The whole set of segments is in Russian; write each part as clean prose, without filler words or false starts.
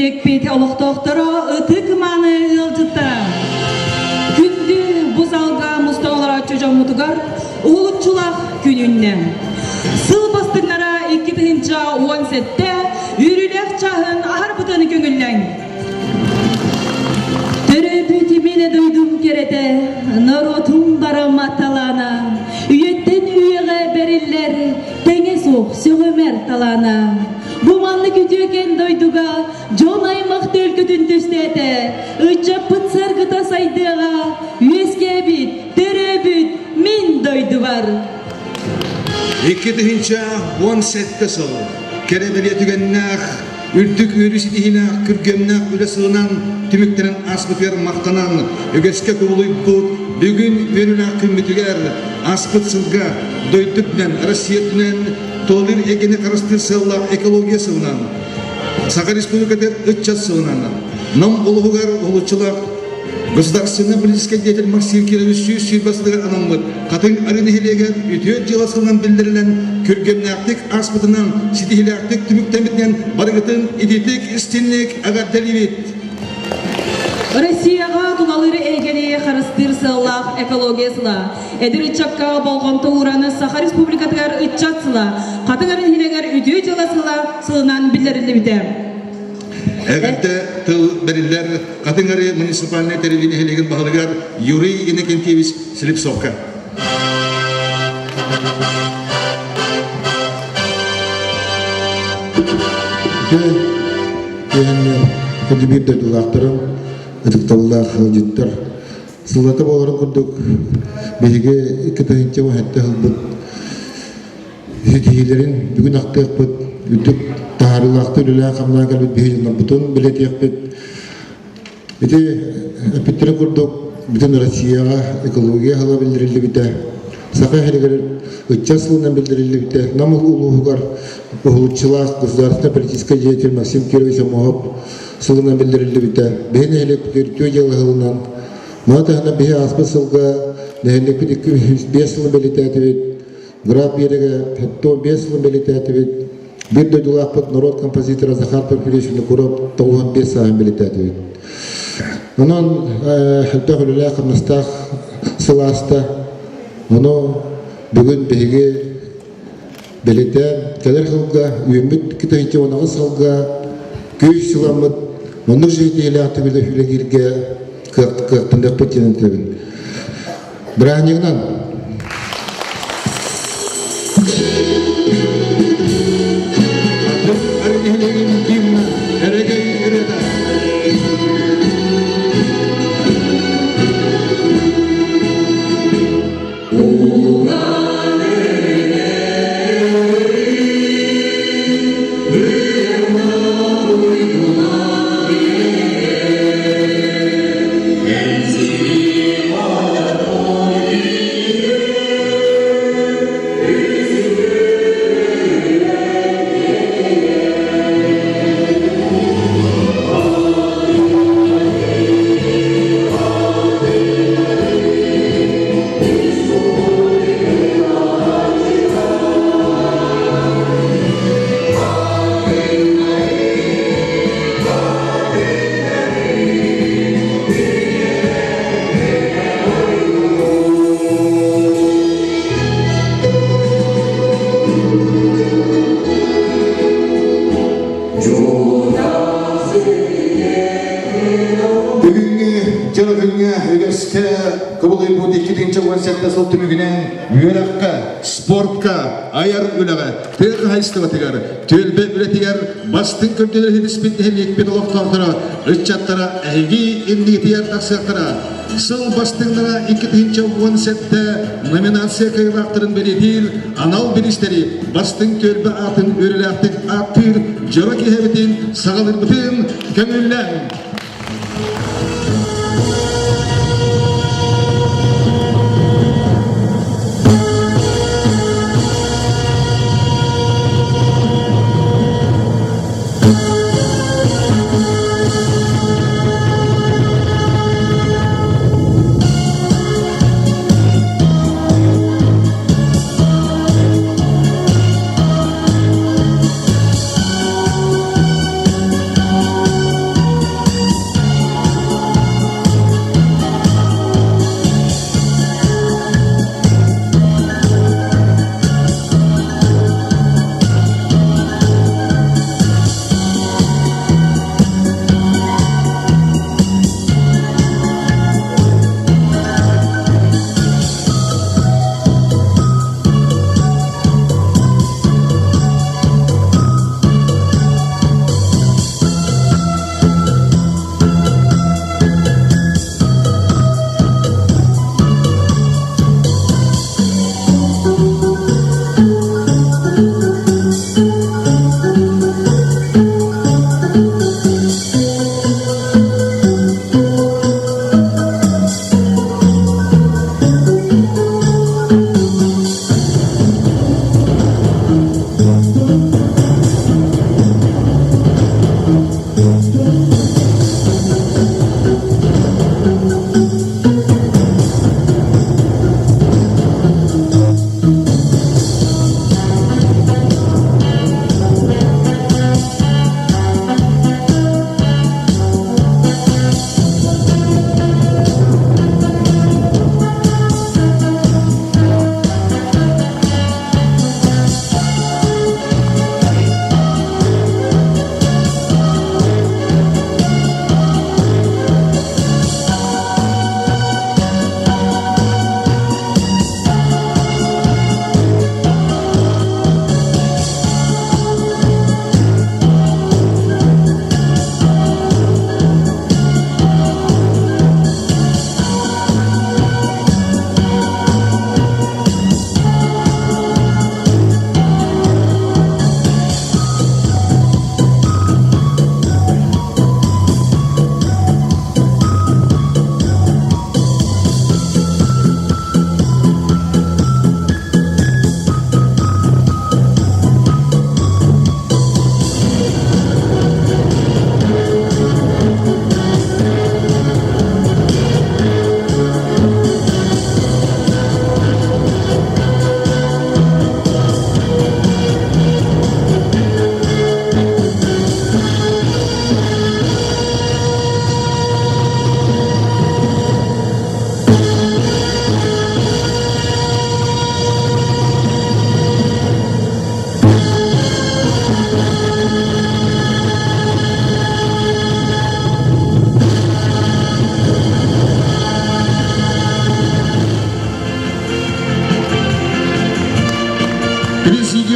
Келекпейте олықтоқтыры ұтық маны ұлжыта. Күнді бұзалға мұстағылар атчы жамытығар ұлытшылақ күнінен. Сыл бастыңлара 2010 сетте үрілек чағын ағар бұтаны көңілләң. Түрі бүті мені дойдым кереде, наротым барам аталана. Үйеттен үйеге берілер, тәңе соқ сөғімер талана. Буманны күтіген дойдуға, жон аймақты өлкөтін төстеті. Үтчі пытсар қыта сайдыға, үйеске біт, түрі бүт, мен дойду бар. 2017 сыл керебеле түгеннәк үрдік үрісітігінәк күргемнәк үлі сығынан түміктерін аспытыр мақтанан үгеске көбілуй бұд бүгін өріләк күмітігер аспыт сылға дойдықнен Россиятнен толыр егені қарысты сыллақ экология сылынан Сақа Республикатер үтчат сылынан нам ұлығығар ұлычылақ государственный политический деятель Максим Кирович Сүйбасыдығар анамыд қатын арынығылегер үтіет жыласылынан білдірілен күргемнәқтік аспытынан сетихіләқтік түміктәмітнен барығытын идетік істенлік ағар дәлевет. Россияға тұналыры егене қарыстыр сыллақ экологиясыла. Әдір үтчакқа болған тұғыраны Саха Республикатығар үтчатсыла. Қатын арынығылегер үтіет жыласыла сылынан білдірілі біті. Әгәрді тыл бәрілер қатыңары муниципальный теревіне хелеген бағылығар Юрий Иннокентьевич Слепцовка. Көді бір дәділақтырым, үтікталылар қылжыттар. Сылаты боларын күрдік, бейге 2-тәйінче вәхетті ғылбыт. Үтігелерін бүгін ақтық бұд, үтік тағарылақты үлілі қамлаға кәлбіт бейжінен бұтын білет еқпет. Біті әпеттері күрдік, бүтін Россияға экология ғала білдірілді біті. Сақа әрігер үтчасылынан білдірілді біті. Намыл ұлығығар ұлытшылақ государственный политический деятель Максим Кирович Амоғап сылынан білдірілді біті. Бейін әлек бүтер жылы ғылынан. Мағатағына бейі аспы сылға нәхіндік біті 5 сылын білеті әтібет. Граб ереге 5 сылын білеті әтібет. Bir döydülaqpıt narod kompozitора Захар Порфирьевич'ini kurup 95 sağın biliteti. Onun hültüğülüle qımnыстaq sılasta onu bugün beygi bilite keler xılga, üyümbüt kitayınca onağı sılga köy sılamıt onu jeytiyle atı bile hülegirge kıqtındaq bütünün tebin. Бірәнігінен спортка, аяр үлігі, тәғі хайстығатығар, төлбе үлетігер, бастың көмделер хедіспен екпен олық тартыра, үтчаттара, әйгі емнетігер тақсықтыра. Сыл бастыңлара 2017-те номинация қайрақтырын беретіл, анал берістері, бастың төлбе атын өріләқтің аттыр, жыры кехебетін, сағалыр бұтын, көңілләң.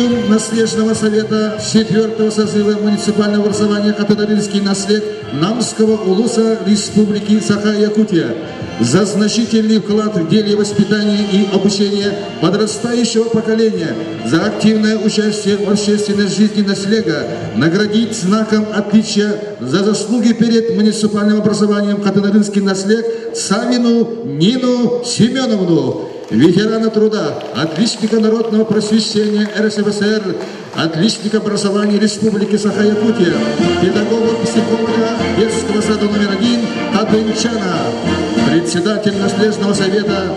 членом наследного совета 4-го созыва муниципального образования Катанаринский наслед Намского улуса Республики Саха-Якутия за значительный вклад в деле воспитания и обучения подрастающего поколения, за активное участие в общественной жизни наслега, наградить знаком отличия за заслуги перед муниципальным образованием Катанаринский наслед Савину Нину Семеновну, ветерана труда, отличника народного просвещения РСФСР, отличника образования Республики Саха-Якутия, педагога-психолога детского сада номер 1 Катынчана, председатель наследного совета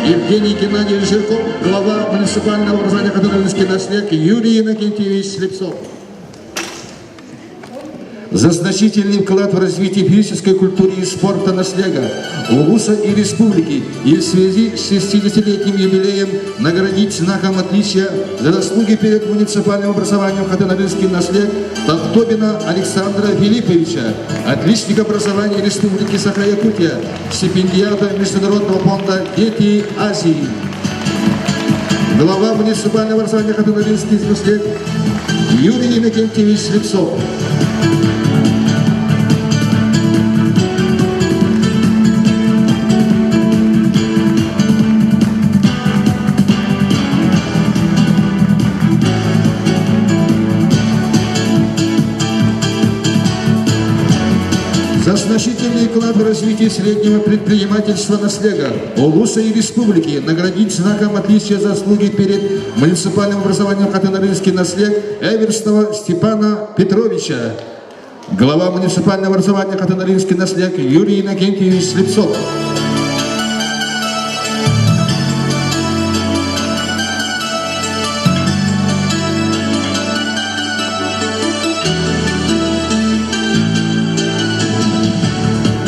Евгений Геннадьевич Жирков, глава муниципального образования Катанаринский наслед Юрий Иннокентьевич Слепцов. За значительный вклад в развитие физической культуры и спорта наслега улуса и республики и в связи с 60-летним юбилеем наградить знаком отличия за заслуги перед муниципальным образованием Катанаринский наслед Тахтобина Александра Филипповича, отличник образования Республики Саха-Якутия, стипендиата Международного фонда «Дети Азии». Глава муниципального образования Катанаринский наслед Юрий Иннокентьевич Слепцов. За значительный вклад в развитие среднего предпринимательства наслега улуса и республики наградить знаком отличия заслуги перед муниципальным образованием Катанаринский наслед Эверстова Степана Петровича. Глава муниципального образования Катанаринский наслед Юрий Иннокентьевич Слепцов.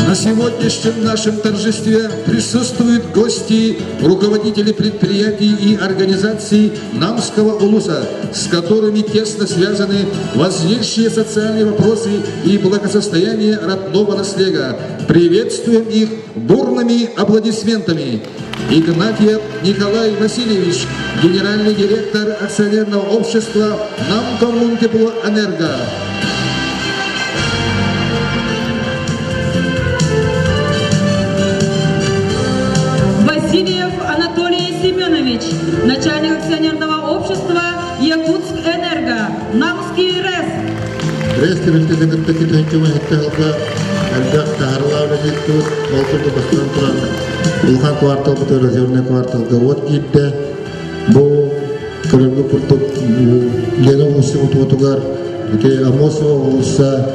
На сегодняшнем нашем торжестве присутствуют гости, руководители предприятий и организаций Намского улуса, с которыми тесно связаны важнейшие социальные вопросы и благосостояние родного наслега. Приветствуем их бурными аплодисментами. Игнатьев Николай Васильевич, генеральный директор акционерного общества Намкоммунтеплоэнерго. Васильев Анатолий Семенович, начальник акционерного общества Якутск-Энерго, Намский РЭС. Улхан квартал бутер резервный квартал гавот гидде бу көрөмгө пуртук лена улусы утугар ите амосова улуса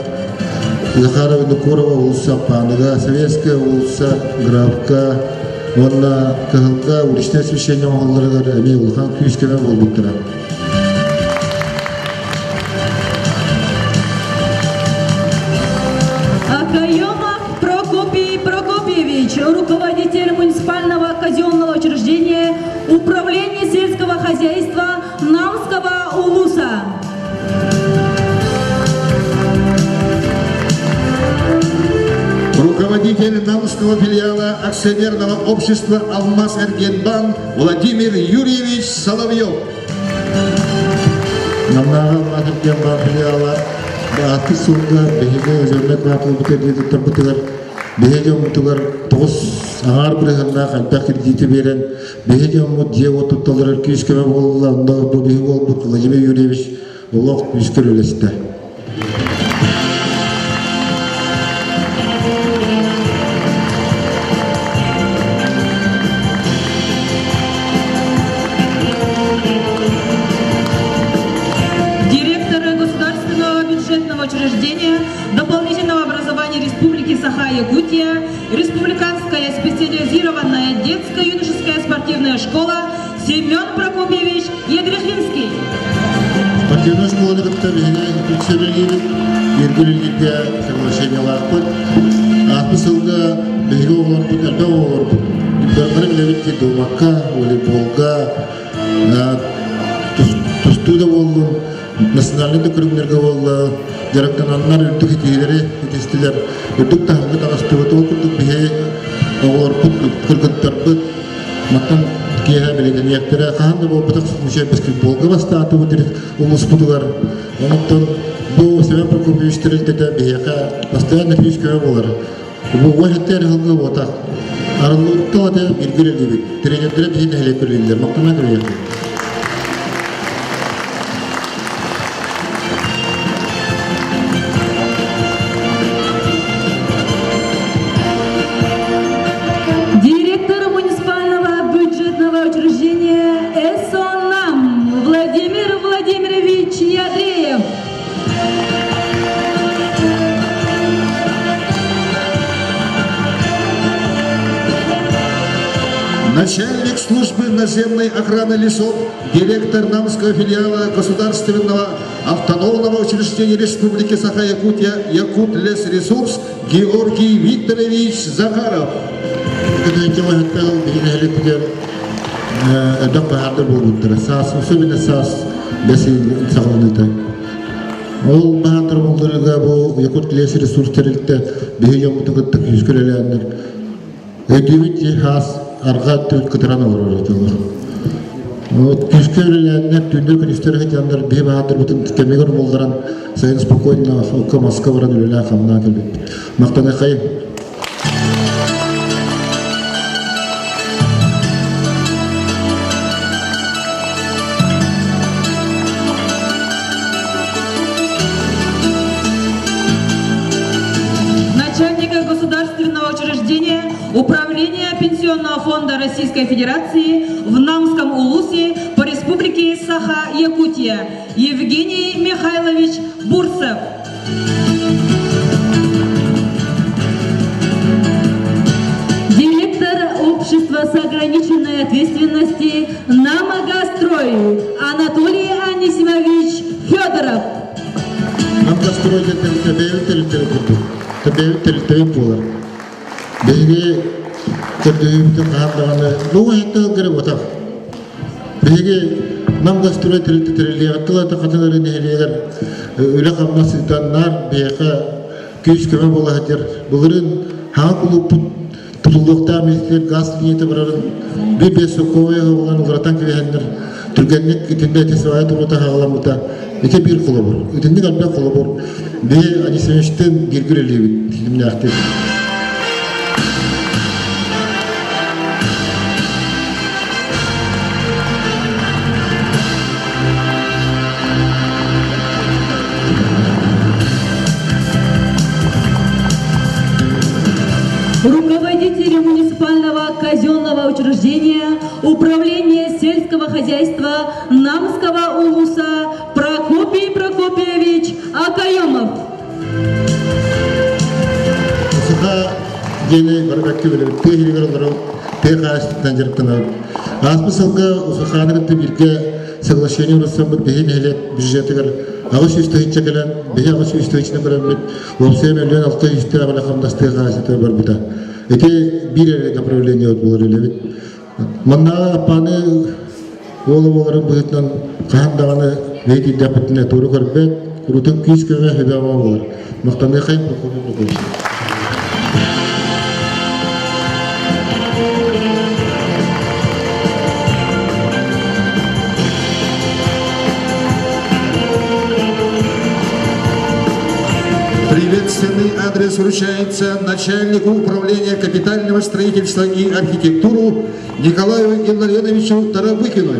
Захарова Нукурова улуса Паныга Советская улуса Графка Вонна Кахалка уличное освещение махалларыгар эми улхан күйіскемен болбуттыра. Акаемов Прокопий Прокопьевич, руководитель муниципального казенного учреждения Управления сельского хозяйства Намского улуса. Руководитель Намского филиала акционерного общества «Алмаз Эргенбан» Владимир Юрьевич Соловьев. Намнага «Алмаз Эргенбан» филиала Бааты Сулга Бехиге Резервный квартал бутердетер бутыгар Бехиге мутугар тоғыз аңар бірігінна қальпақ кредиті берен Бехиге мут же отутталар күйіскеме болула ондағы бұл бехи болбут Владимир Юрьевич Олақ күйіскер өлесті. Учреждения дополнительного образования Республики Саха-Якутия, Республиканская специализированная детско-юношеская спортивная школа Семен Прокопьевич Едрехинский. Спортивная школа Ергулилипия соглашение лапот, а писалга бегал будет альбом, берем левити домака, волейболга, тустуда воллу, национальный документ волла, жарактананнар үтүк хитилери, хитистилер, үтүк тахмыт агастыбыты окурдук бихе, оғыр пут кыргыттарбыт, маттан Türkiye'ye belediyetlere kandı bu batık tutmuşa basketbolga bastı bu dir ulus budular. Ondan bu sebep Prokopyev'iştirildi de biyaka bastayan nefis köy olar. Bu vahetler halkı botak. Aralıkta da bir gibi. Trenerlere bir nehle körüldüler. Maktana görüyor. Директор муниципального бюджетного учреждения ЭСОНАМ Владимир Владимирович Ядреев. Начальник службы наземной охраны лесов, директор Намского филиала Государственного автономного учреждения Республики Саха-Якутия Якутлесресурс Георгий Викторович Захаров. Kedua wahetler bir nehle kuder adam bahadır bulundur. Sas usulüne sas besi sağlanıda. Ol bahadır bulunduğunda bu Yakut Lesi resurslarıyla bir yamutu kıttık yüzgüleyenler. Ödümüt has arga tüt kıtıran olur. Yüzgüleyenler tündür künüsteri hecanlar bir bahadır bütün temeğir moldaran sayın spokojna oka maska varan ülüler kamına gelip. Maktana kayıp. Начальника государственного учреждения Управления Пенсионного фонда Российской Федерации в Намском улусе по Республике Саха-Якутия Евгений Михайлович Бурцев. Директор общества с ограниченной ответственности «Намагастрой» Анатолий Анисимович Федоров. Намагастройда Tabii polar. Bege tabii kahanlarına bu hatta göre otak. Bege namgastroy terili atla takatları nehirler öyle kamnasıdanlar bege küç köme bola hacer. Bugün hakulu tutulukta misler gaz niyeti varın bir besokoya olan uratan kivenler Türkiye'nin içinde tesvayet urata hağlamuta iki bir kolabor. İtinde kalbe kolabor. Bir ani sevinçten girgireliği filmle aktif. Руководитель муниципального казенного учреждения Управления сельского хозяйства Намского улуса Прокопий Прокопьевич Акаемов. Sıha yeni barkakki böyle tehlikeli olarak tehlikeli jartına. Aslı salga usahanı da birge соглашение урасан бит бехин хелет бюджетигер агыс үстөйчө келен бехи агыс үстөйчүнө көрөмүт 10 миллион 600 абала камдасты гасыты бар бита эти бир направление болор эле мына апаны олу бытынан кандаганы веди дапытына туру көрбөт курутун күйүс көмө хебава болор мактандай кайын прокопий. Приветственный адрес вручается начальнику управления капитального строительства и архитектуру Николаю Илларионовичу Тарабыкину.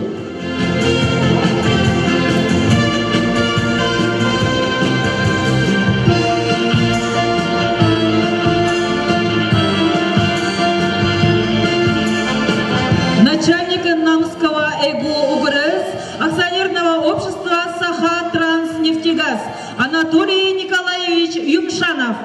Начальник Намского ЭГУ УГРС акционерного общества «Саха-Транснефтегаз» Анатолий Николаевич Юмшанов.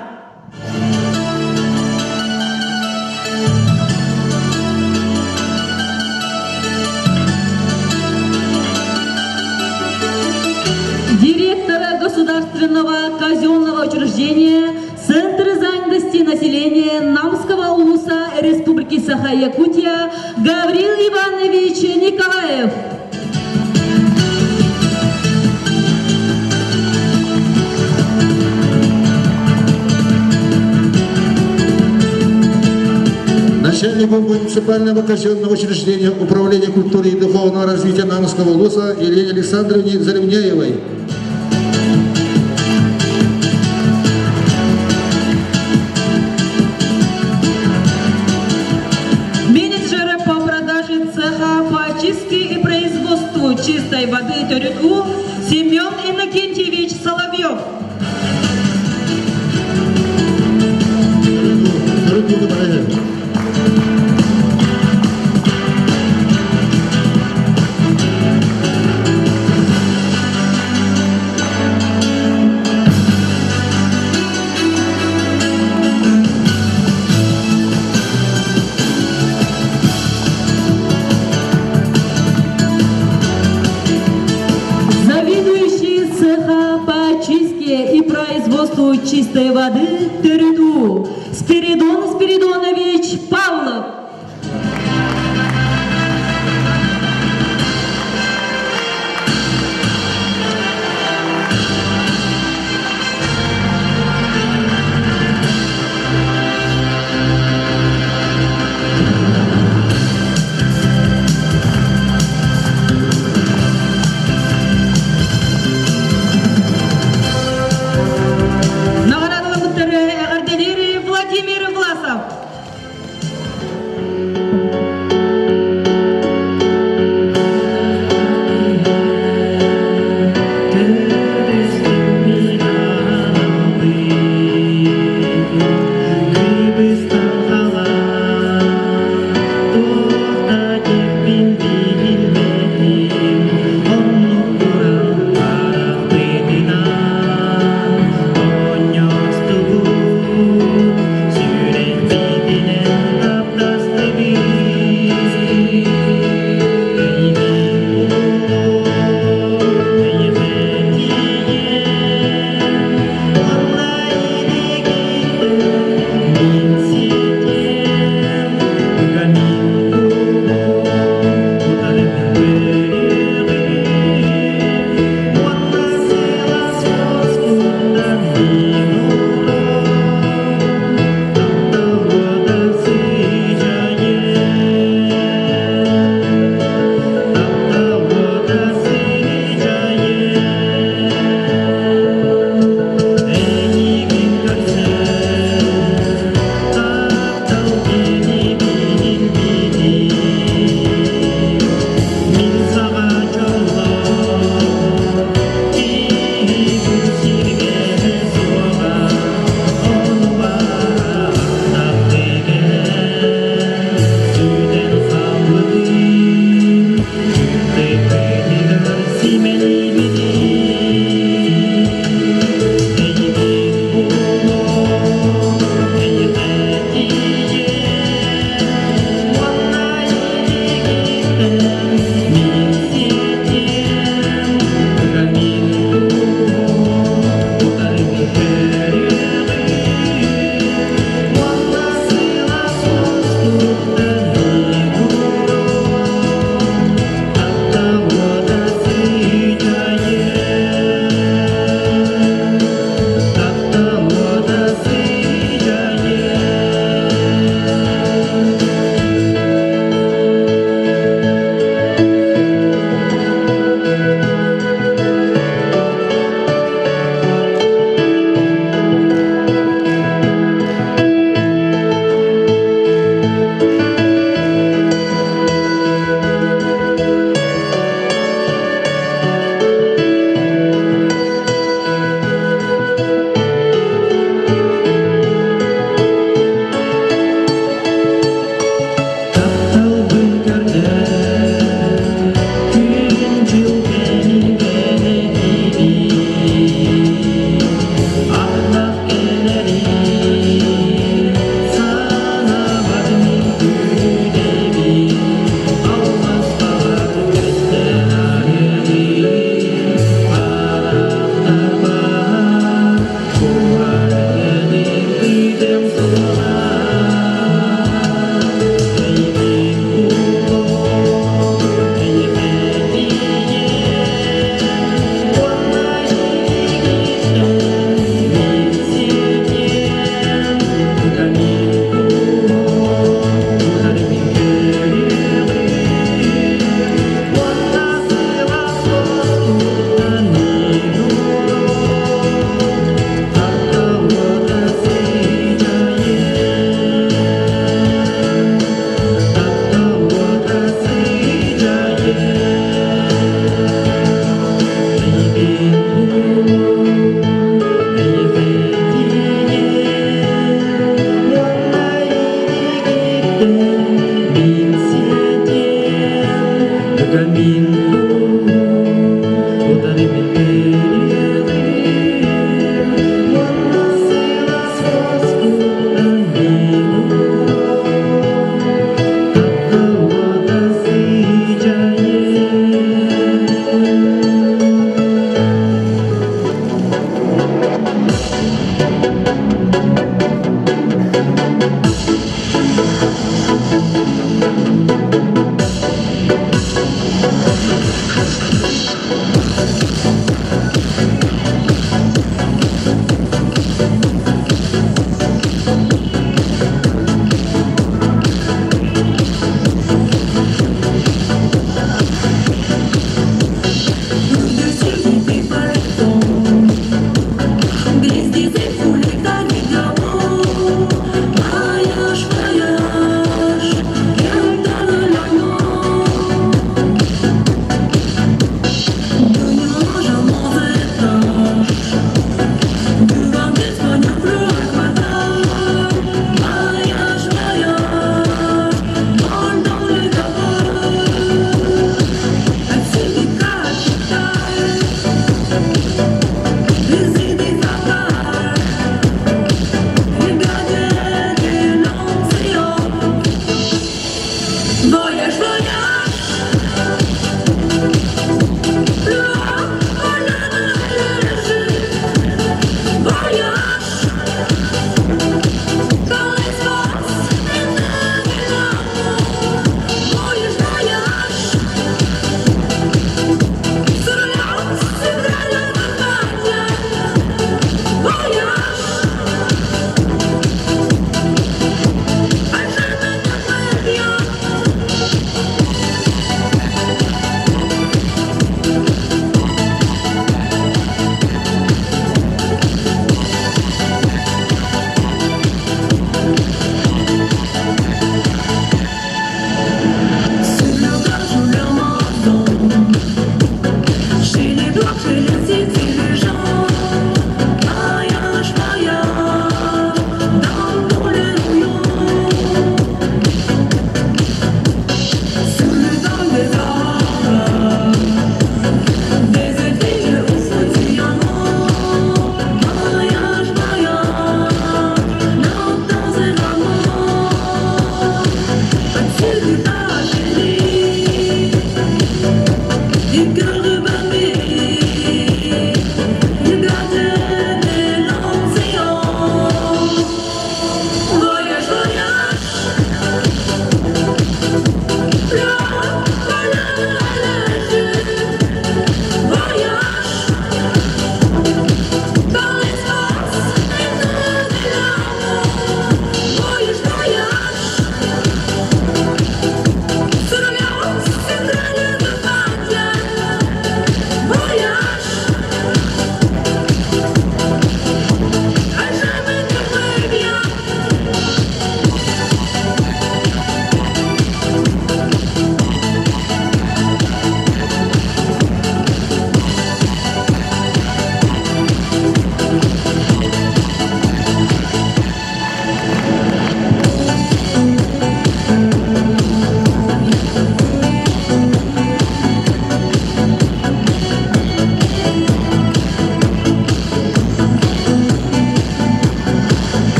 Директор государственного казенного учреждения Центр занятости населения Намского улуса Республики Саха-Якутия Гаврил Иванович Николаев. начальнику муниципального казенного учреждения Управления культуры и духовного развития Нанского улуса Елене Александровне Заревняевой. Менеджера по продаже цеха по очистке и производству чистой воды ТРУ Семен Иннокентьевич Соловьев. Заведующий цеха по очистке и производству чистой воды ТРУ Спиридон Спиридонович Павлов. Владимир Власов.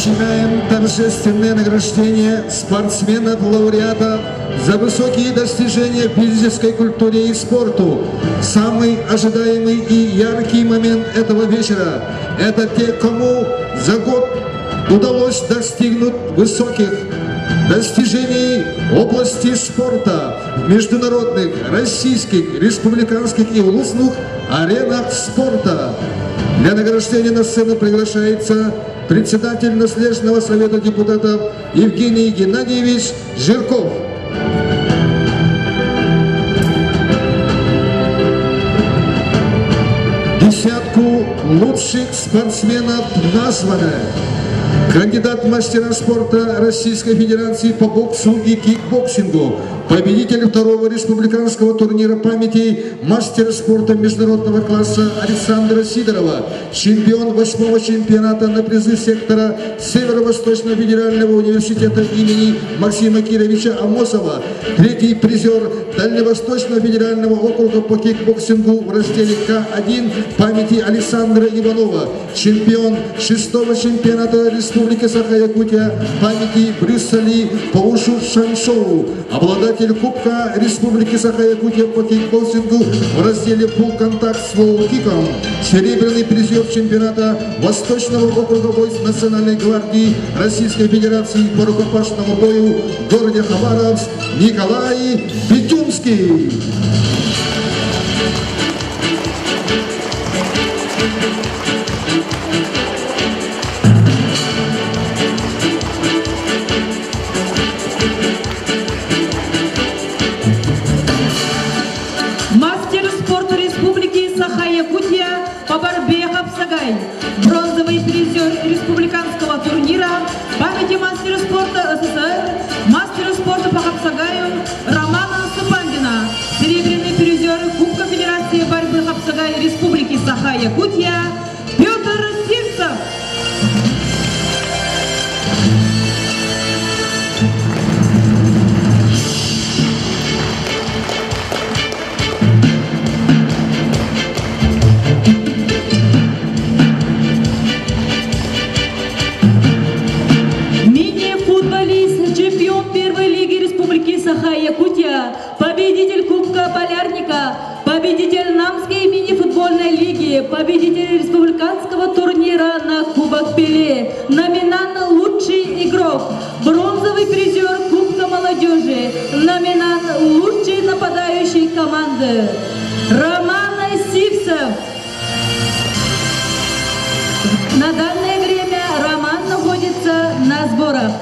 Вручаем торжественное награждение спортсменов-лауреатов за высокие достижения в физической культуре и спорту. Самый ожидаемый и яркий момент этого вечера – это те, кому за год удалось достигнуть высоких достижений в области спорта в международных, российских, республиканских и улусных аренах спорта. Для награждения на сцену приглашается председатель Наследственного совета депутатов Евгений Геннадьевич Жирков. Десятку лучших спортсменов названы кандидат в мастера спорта Российской Федерации по боксу и кикбоксингу, победитель второго республиканского турнира памяти мастера спорта международного класса Александра Сидорова, чемпион 8-го чемпионата на призы сектора Северо-Восточного федерального университета имени Максима Кировича Амосова, третий призер Дальневосточного федерального округа по кикбоксингу в разделе К1 памяти Александра Иванова, чемпион 6-го чемпионата Республики Саха-Якутия памяти Брюссели по ушу Шаншоу, обладатель Кубка Республики Саха-Якутия по кикбоксингу в разделе Full Contact с лоу-киком, серебряный призер чемпионата Восточного округа войск Национальной гвардии Российской Федерации по рукопашному бою в городе Хабаровск Николай Петюнский. Мастер спорта Республики Саха-Якутия по борьбе Хапсагай, бронзовый призер республиканского турнира памяти мастера спорта СССР, мастера спорта по Хапсагаю Романа Супандина, серебряный призер Кубка Федерации борьбы Хапсагай Республики Саха-Якутия Петр Сивцев. Мини-футболист, чемпион первой лиги Республики Саха-Якутия, победитель Кубка Полярника, победитель Намской мини-футбольной лиги, победитель республиканского турнира на Кубок Пеле, номинант «Лучший игрок», бронзовый призер Кубка молодежи, номинант «Лучший нападающий команды» Роман Сивцев. На данное время Роман находится на сборах.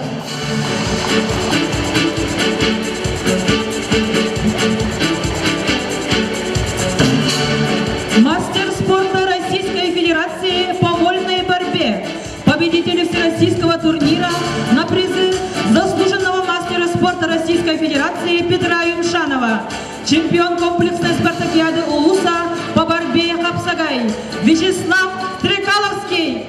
Мастер спорта Российской Федерации по вольной борьбе, победитель всероссийского турнира на призы заслуженного мастера спорта Российской Федерации Петра Юмшанова, чемпион комплексной спартакиады Улуса по борьбе Хапсагай Вячеслав Трекаловский.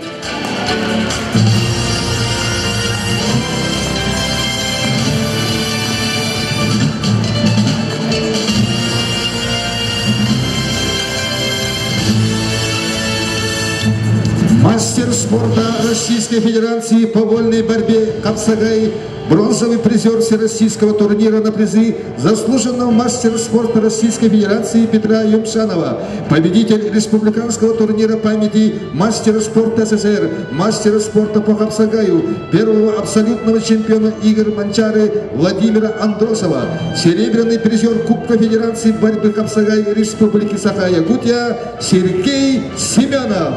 Мастер спорта Российской Федерации по вольной борьбе Хапсагай, бронзовый призер всероссийского турнира на призы заслуженного мастера спорта Российской Федерации Петра Юмшанова, победитель республиканского турнира памяти мастера спорта СССР, мастера спорта по Хапсагаю, первого абсолютного чемпиона игр Манчары Владимира Андросова, серебряный призер Кубка Федерации борьбы Хапсагай Республики Саха-Якутия Сергей Семенов.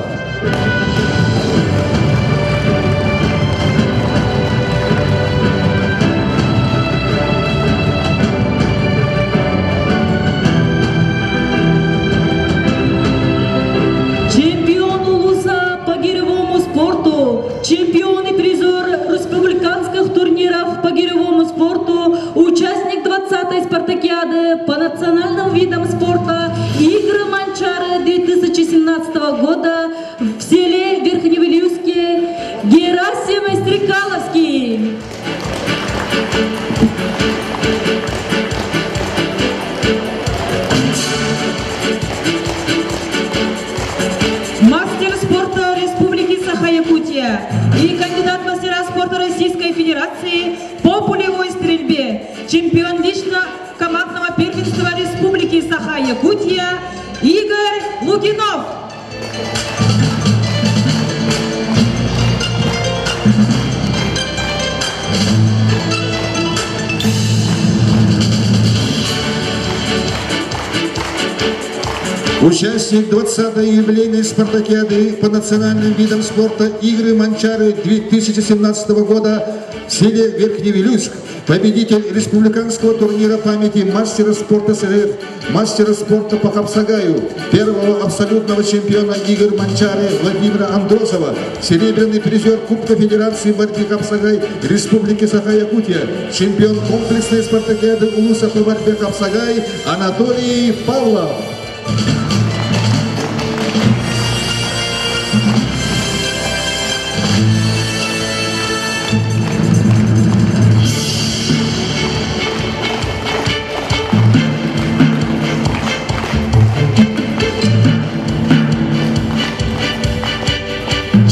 Чемпион Улуса по гиревому спорту, чемпион и призер республиканских турниров по гиревому спорту, участник 20-й спартакиады по национальным видам спорта игры Манчары 2017 года в селе Верхневилюйске Герасим Стрекаловский. Мастер спорта Республики Саха-Якутия. Якутия и кандидат в мастера спорта Российской Федерации по пулевой стрельбе, чемпион лично-командного первенства Республики Саха-Якутия Игорь Лукинов. Участник 20-й юбилейной спартакиады по национальным видам спорта «Игры Манчары» 2017 года в селе Верхневилюйск, победитель республиканского турнира памяти мастера спорта СРФ, мастера спорта по Хапсагаю, первого абсолютного чемпиона игр Манчары Владимира Андросова, серебряный призер Кубка Федерации борьбы Хапсагай Республики Саха-Якутия, чемпион комплексной спартакиады УЛУСа по борьбе Хапсагай Анатолий Павлов.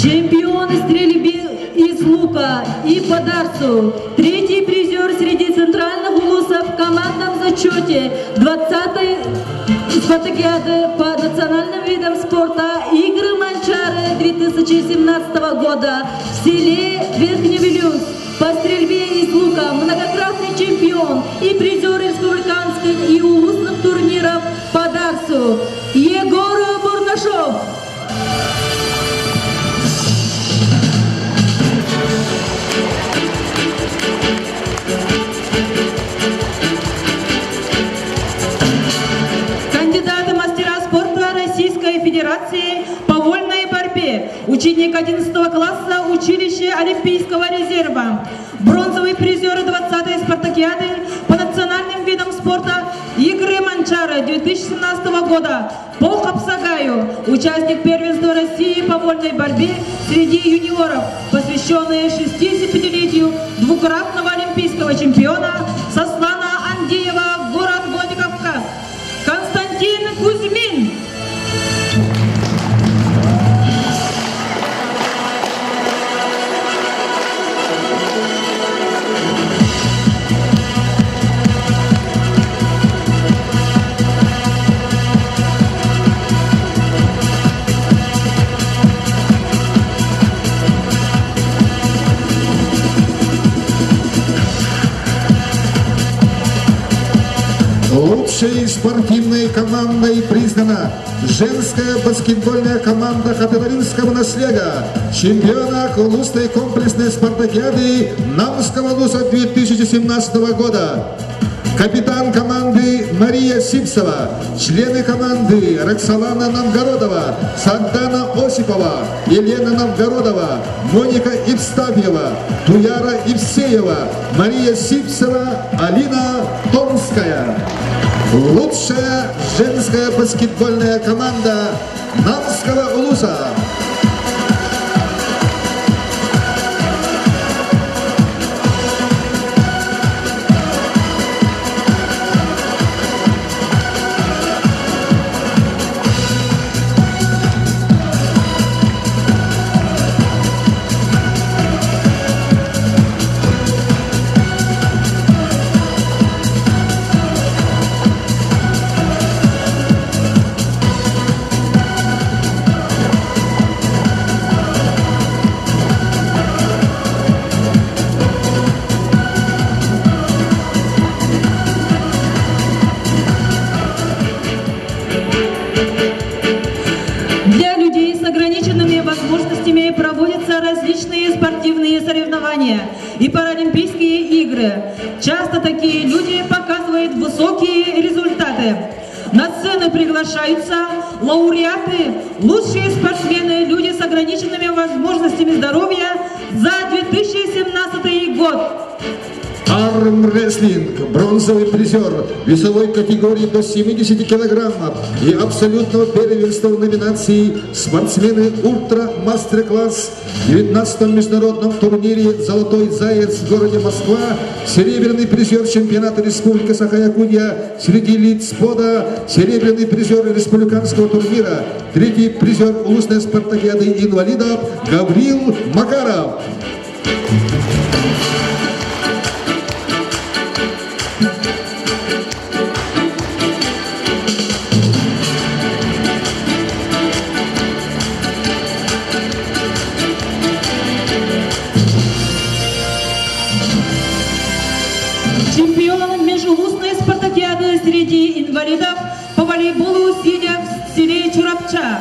Чемпион стрельбы из лука и по дартсу, третий призер среди центральных улусов в командном зачете 20-й спартакиады по национальным видам спорта «Игры Манчары» 2017 года в селе Верхневилюйск по стрельбе из лука, многократный чемпион и призер республиканских и улусных турниров по дартсу Егор Бурнашов. Кандидат в мастера спорта Российской Федерации по вольной борьбе, ученик 11 класса училища Олимпийского резерва, бронзовый призер 20-й спартакиады по национальным видам спорта «Игры Манчары» 2017 года по Хапсагаю, участник первенства России по вольной борьбе среди юниоров, посвященные 65-летию двукратного олимпийского чемпиона Сослана Андеева, город Владикавказ, Константин Кузьмин. Лучшей спортивной командой признана женская баскетбольная команда Хапиларинского наслега, чемпиона улусной комплексной спартакиады Намского ЛУСа 2017 года. Капитан команды Мария Сипсова, члены команды Роксолана Новгородова, Сагдана Осипова, Елена Новгородова, Моника Евстафьева, Туяра Евсеева, Мария Сипсова, Алина Томская. Лучшая женская баскетбольная команда Намского УЛУСа. Для людей с ограниченными возможностями проводятся различные спортивные соревнования и паралимпийские игры. Часто такие люди показывают высокие результаты. На сцену приглашаются лауреаты, лучшие спортсмены, люди с ограниченными возможностями здоровья за 2017 год. армрестлинг, бронзовый призер весовой категории до 70 килограммов и абсолютного первенства в номинации спортсмены ультра мастер-класс в 19-м международном турнире «Золотой заяц» в городе Москва, серебряный призер чемпионата Республики Саха-Якутия среди лиц спода, серебряный призер республиканского турнира, третий призер улусной спартакиады инвалидов Гаврил Макаров. Чемпион межулустной спартакиады среди инвалидов по волейболу сидя в селе Чурапча.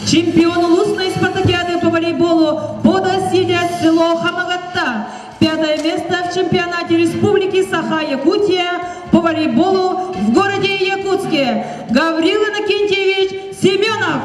Чемпион улусной спартакиады по волейболу пода сидя село Хамагатта. 5-е место в чемпионате Республики Саха-Якутия по волейболу в городе Якутске. Гаврил Иннокентьевич Семенов.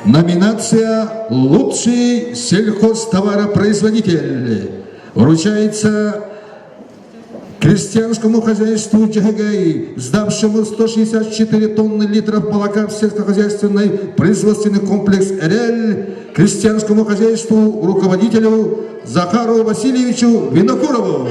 Номинация «Лучший сельхозтоваропроизводитель» вручается крестьянскому хозяйству Джагагай, сдавшему 164 тонны литров молока в сельскохозяйственный производственный комплекс «Эрель», крестьянскому хозяйству руководителю Захару Васильевичу Винокурову.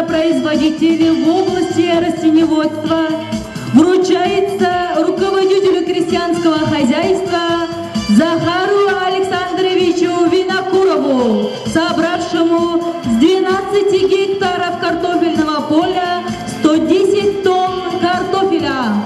Производители в области растениеводства вручается руководителю крестьянского хозяйства Захару Александровичу Винокурову, собравшему с 12 гектаров картофельного поля 110 тонн картофеля.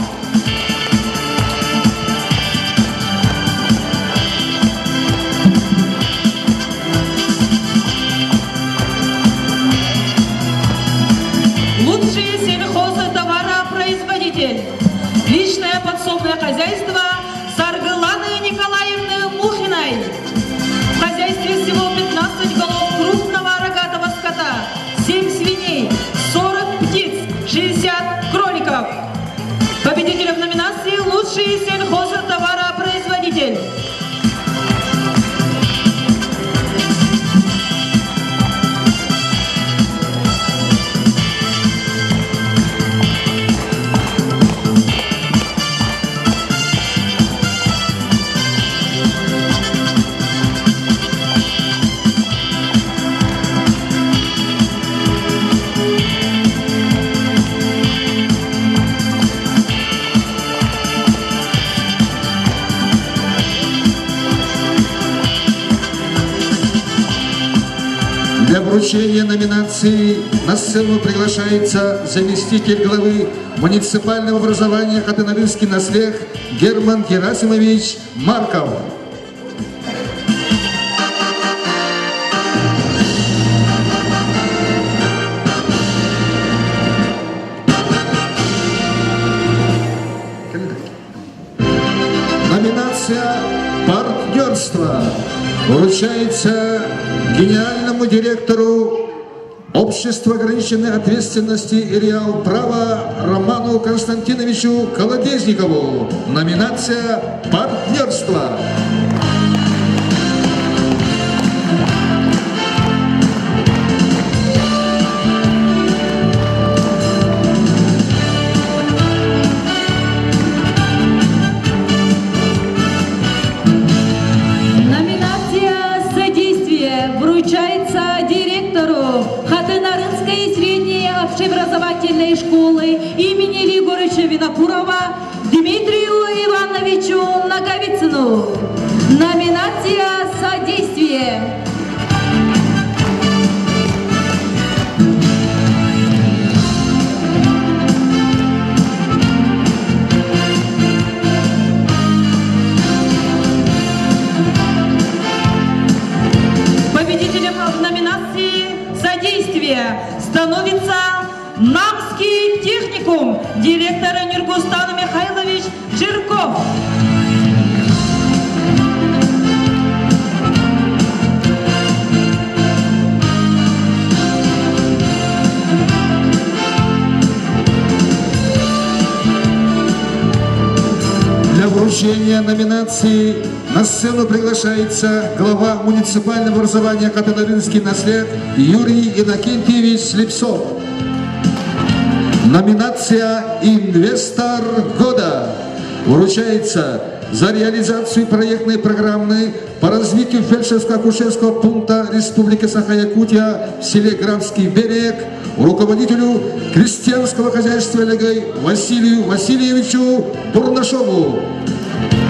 Личное подсобное хозяйство Саргыланы Николаевны Мухиной. В хозяйстве всего 15 голов крупного рогатого скота, 7 свиней, 40 птиц, 60 кроликов. Победителем номинации «Лучший сельхозтоваропроизводитель». Для вручения номинации на сцену приглашается заместитель главы муниципального образования Хатынарынский наслех Герман Герасимович Марков. Номинация «Партнерство» вручается генеральному директору Общества ограниченной ответственности и реал права Роману Константиновичу Колодезникову. Номинация «Партнерство». Хатынарынской средней общеобразовательной школы имени Ильи Егоровича Винокурова Дмитрию Ивановичу Наговицыну. Номинация «Содействие». Победителем в номинации «Содействие» становится Намский техникум, директор Нургустан Михайлович Чирков. Для вручения номинации на сцену приглашается глава муниципального образования Хатынарынский наслех Юрий Иннокентьевич Слепцов. Номинация «Инвестор года» вручается за реализацию проектной программы по развитию фельдшерско-акушерского пункта Республики Саха-Якутия в селе Графский берег руководителю крестьянского хозяйства Легай Василию Васильевичу Бурнашову.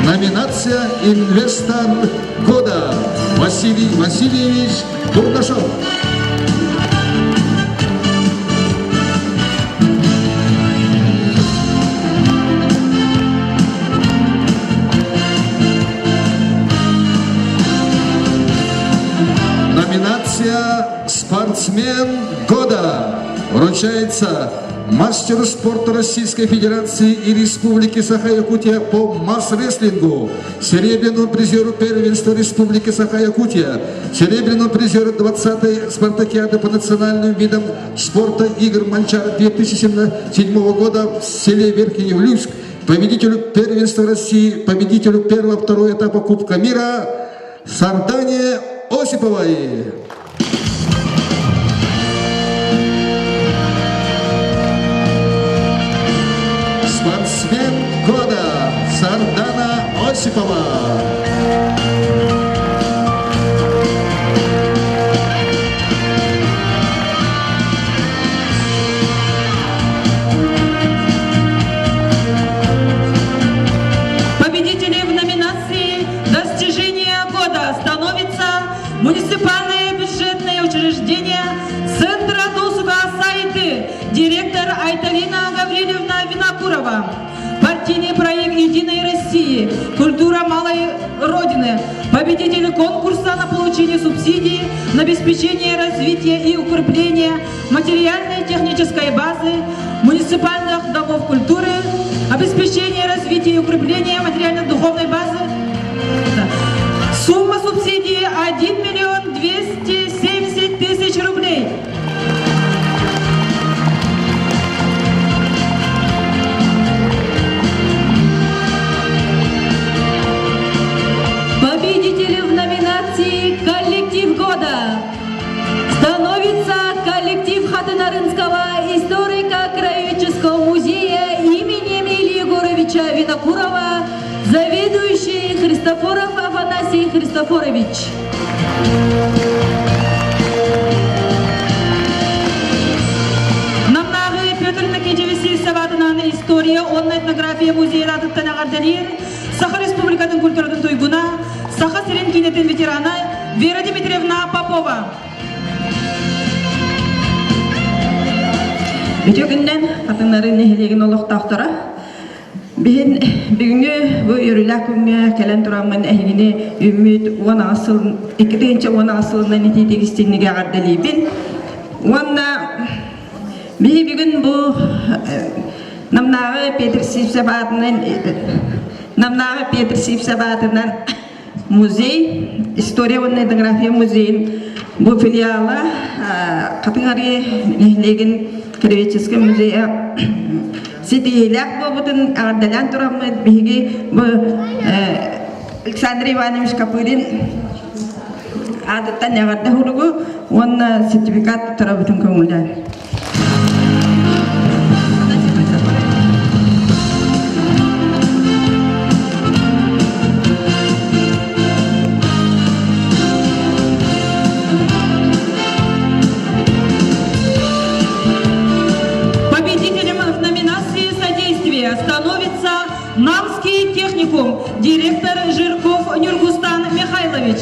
Номинация «Инвестор года» Василий Васильевич Бурнашов. Номинация «Спортсмен года» вручается мастеру спорта Российской Федерации и Республики Саха-Якутия по масс-рестлингу, серебряному призеру первенства Республики Саха-Якутия, серебряному призеру 20-й спартакиады по национальным видам спорта игр Манчар 2007 года в селе Верхний Влюск, победителю первенства России, победителю первого-второго этапа Кубка мира Сардане Осиповой. Спортсмен года Сардана Осипова. Победителем в номинации «Достижение года» становится муниципальное бюджетное учреждение Центра досуга Сайты, директор Айталина Гаврилевна Винокурова. Партийный проект «Единой России. Культура малой Родины». Победитель конкурса на получение субсидий на обеспечение развития и укрепления материальной и технической базы муниципальных домов культуры, обеспечение развития и укрепления материально-духовной базы. Сумма субсидии 1 миллион 270 тысяч рублей. Победителем в номинации «Коллектив года» становится коллектив Хатынарынского историко-краеведческого музея имени Ильи Егоровича Винокурова, заведующий Христофоров Афанасий Христофорович. Намнагы Петр Накедевиси Саватынан история, онна этнография музея Радыктан Агардалир, Саха Республикатын культуратын туйгуна, Саха Сирен кинетен ветерана Вера Дмитриевна Попова. Бүтө күнден хатыннарын нехилеген олықтақтыра. Бүгінгі бұл үрілі күнге кәлен тұрамын әйгіне үміт оны асыл, 2-ші оны асылынан ететегістігінеге ағардалейбін. Онда бүгін бұл намнағы Петр Сипсабатынан музей, история онна этнография музейін бұл филиалы қатыңары нехилеген краеведческий музея сетиелек болбутун ағардалян турамы биги Александр Иванович Капырин адыттан ағарда хуругу онна сертификат турабутун көңүлден. Становится Намский техникум, директор Жирков Нюргустан Михайлович.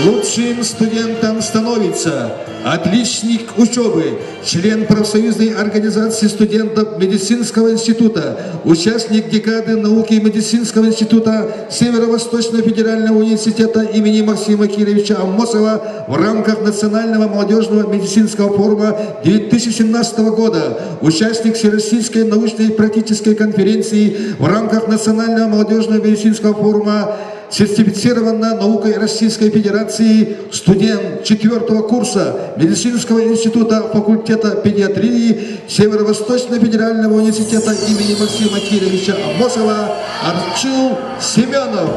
Лучшим студентом становится отличник учебы, член профсоюзной организации студентов медицинского института, участник декады науки медицинского института Северо-Восточного федерального университета имени Максима Кировича Аммосова в рамках Национального молодежного медицинского форума 2017 года, участник Всероссийской научной и практической конференции в рамках Национального молодежного медицинского форума, сертифицирована наукой Российской Федерации, студент 4-го курса медицинского института факультета педиатрии Северо-Восточного федерального университета имени Максима Кировича Аммосова Арчил Семенов.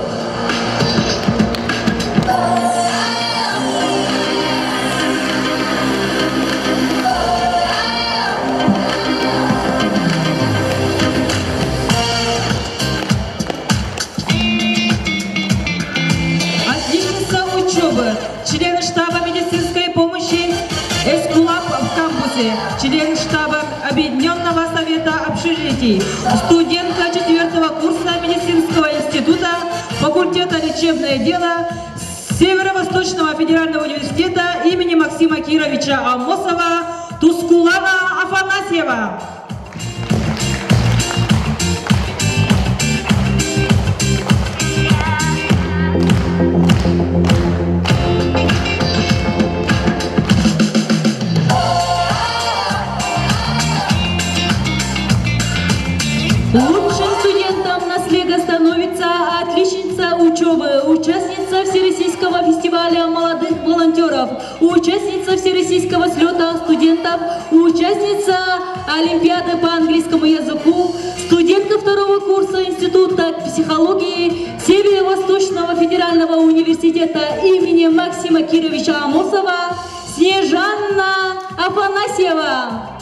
Член штаба медицинской помощи ЭСКУЛАП в кампусе, член штаба Объединенного совета общежитий, студентка 4-го курса медицинского института, факультета лечебное дело Северо-Восточного федерального университета имени Максима Кировича Аммосова Тускулана Афанасьева. Лучшим студентом наследия становится отличница учебы, участница Всероссийского фестиваля молодых волонтеров, участница Всероссийского слета студентов, участница Олимпиады по английскому языку, студентка 2-го курса Института психологии Северо-Восточного федерального университета имени Максима Кировича Аммосова Снежанна Афанасьева.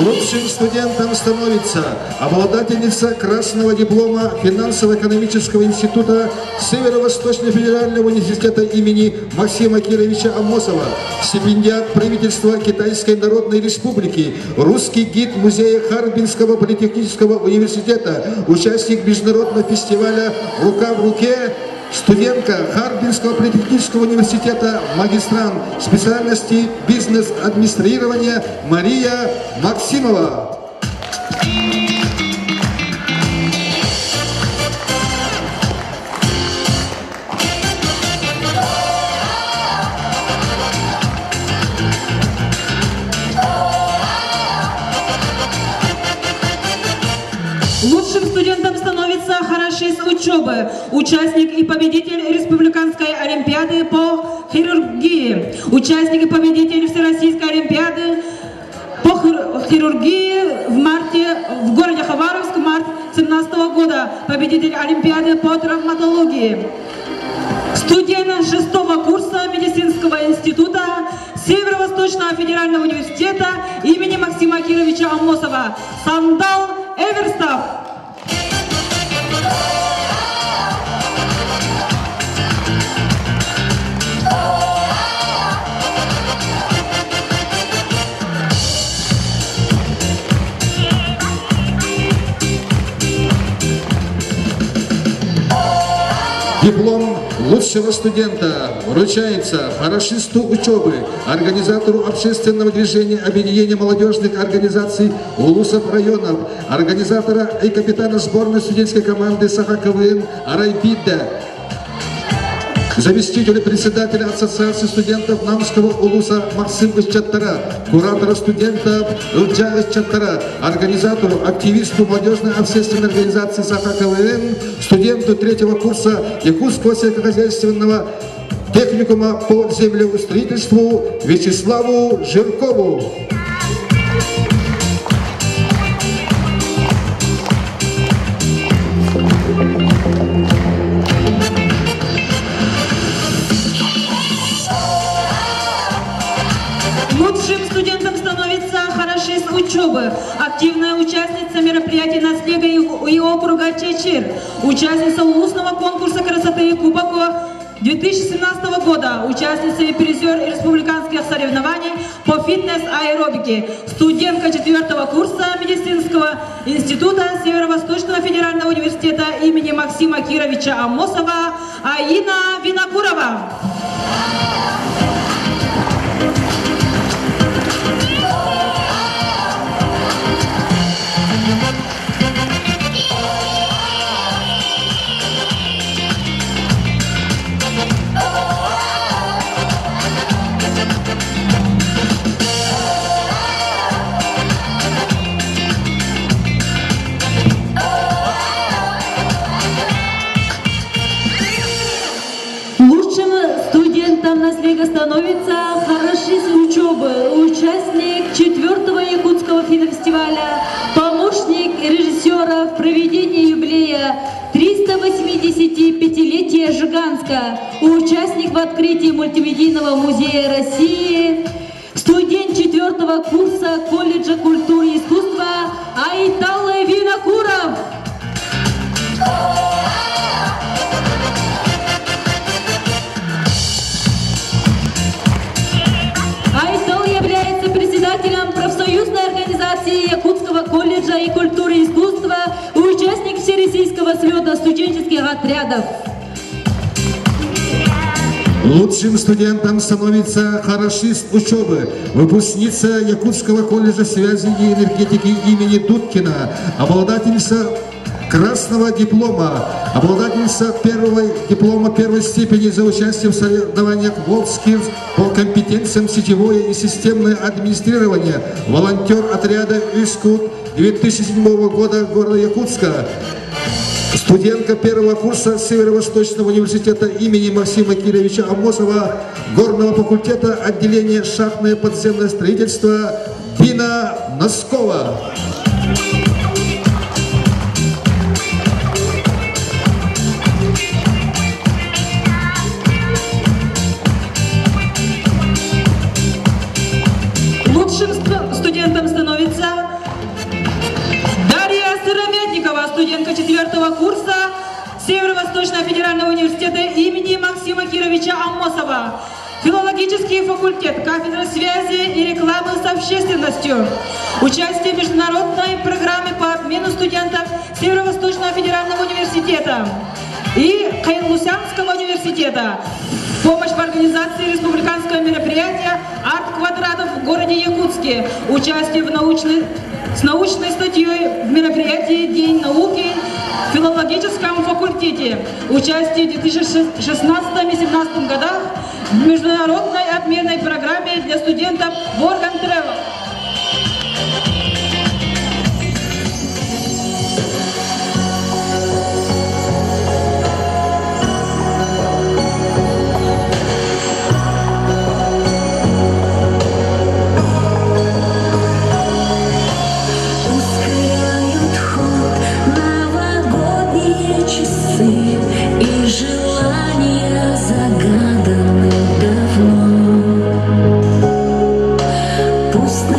Лучшим студентом становится обладательница красного диплома финансово-экономического института Северо-Восточного федерального университета имени Максима Кировича Аммосова, стипендиат правительства Китайской Народной Республики, русский гид музея Харбинского политехнического университета, участник международного фестиваля «Рука в руке», студентка Харбинского политехнического университета, магистрант специальности бизнес-администрирования Мария Максимова. Лучшим студентом становится хорошист учебы, участник и победитель Республиканской олимпиады по хирургии, участник и победитель Всероссийской олимпиады по хирургии в марте в городе Хабаровск, март 2017 года, победитель олимпиады по травматологии. Студент 6-го курса медицинского института Северо-Восточного федерального университета имени Максима Кировича Аммосова Сандал Эверстав. Диплом лучшего студента вручается хорошисту учебы, организатору общественного движения объединения молодежных организаций улусов районов, организатора и капитана сборной студенческой команды Саха КВН Арайбида, заместителя председателя Ассоциации студентов Намского улуса Максим Исчаттара, куратора студентов Илджа Исчаттара, организатору, активисту молодежной общественной организации Саха КВН, студенту 3-го курса Якутского сельскохозяйственного техникума по землеустроительству Вячеславу Жиркову. Лучшим студентом становится хорошист учебы, активная участница мероприятий наследия и округа Чечир, участница улусного конкурса красоты Кубоко 2017 года участница и призер республиканских соревнований по фитнес-аэробике, студентка 4 курса медицинского института Северо-Восточного федерального университета имени Максима Кировича Амосова Аина Винокурова. Лучшим студентом наследия становится хороший с учебы, участник 4-го Якутского фестиваля, помощник режиссера в проведении юбилея 385-летия Жиганска, участник в открытии мультимедийного музея России, студент 4-го курса колледжа культуры и искусства Айталла Винокуров. Айтал является председателем профсоюзной организации Якутского колледжа и культуры и искусства, участник Всероссийского слета студенческих отрядов. Лучшим студентом становится хорошист учебы, выпускница Якутского колледжа связи и энергетики имени Дудкина, обладательница красного диплома, обладательница диплома первой степени за участие в соревнованиях WorldSkills по компетенциям сетевое и системное администрирование, волонтер отряда ИСКУТ 2007 года города Якутска, студентка 1-го курса Северо-Восточного университета имени Максима Кировича Амосова, горного факультета отделения шахтное подземное строительство Дина Носкова. Лучшим студентом становится Дарья Сыромятникова, студентка 4-го курса Северо-Восточного федерального университета имени Максима Кировича Амосова, филологический факультет, кафедра связи и рекламы с общественностью, участие в международной программе по обмену студентов Северо-Восточного федерального университета и Кайнлусянского университета, помощь в организации республиканского мероприятия «Арт-квадратов» в городе Якутске, участие с научной статьей в мероприятии «День науки» в филологическом факультете, участие в 2016-2017 годах в международной обменной программе для студентов Work and Travel. Ускоряют ход новогодние часы, и желания загаданы давно. Пусть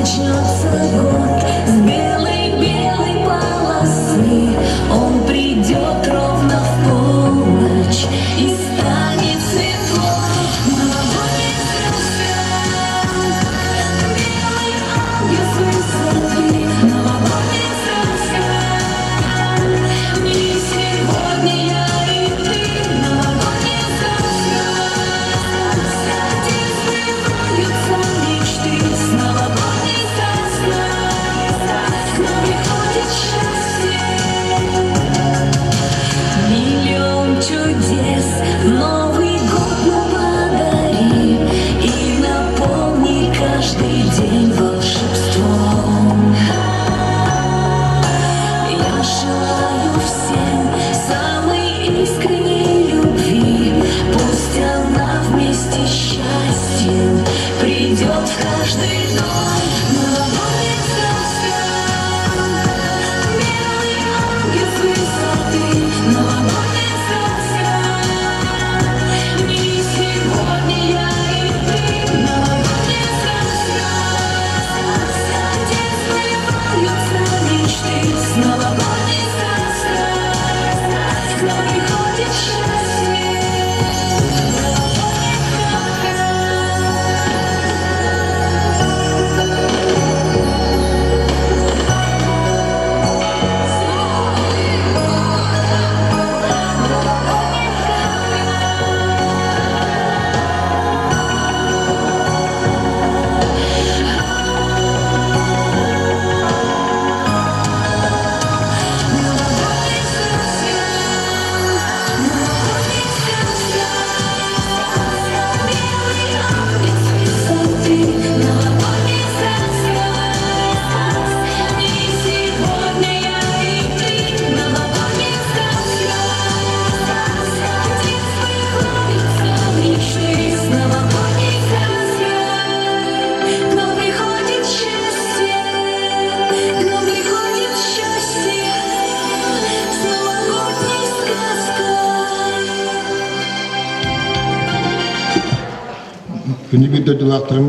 күні бір дөділақтырым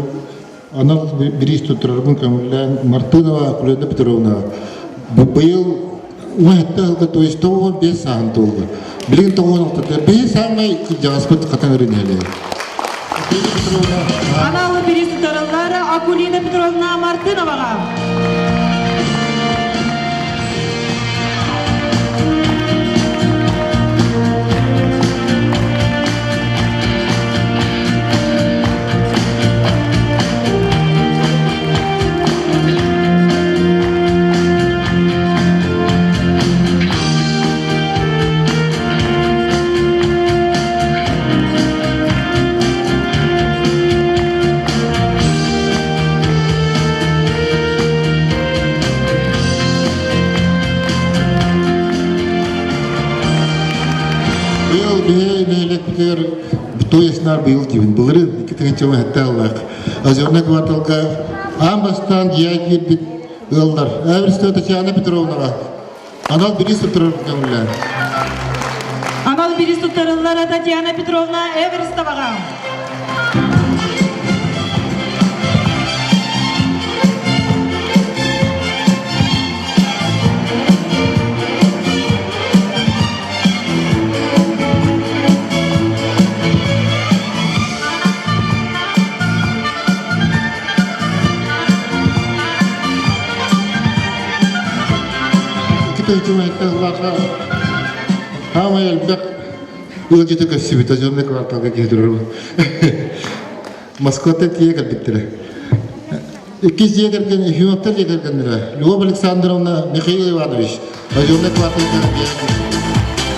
анал бір истотырарбын көмілен Мартынова Кулена Петровна. Бұйыл уәтті ғылға тойыстауға 5 сағын толғы. Білген тоғын ұқтады, 5 сағынай жағаспыт қатан өрін әлі. Аналы бересі тұрылары Акулина Петровна Мартыноваға. Тояснар быйыл дибин. Булырын 2-нче мәттә Аллах. Азырны кварталга амбастан яки бит ылдар. Әверсте Татьяна Петровнага. Анал берисе турган. Аналы бересі тұрылары Татьяна Петровна Эверстоваға. Хамай бак үлгете көсүбүт ажонны кварталга кетирүү. Маскоты тиегер биттире. Икки жегер кен хюматтар жегер кендире. Любовь Александровна Михаил Иванович ажонны кварталга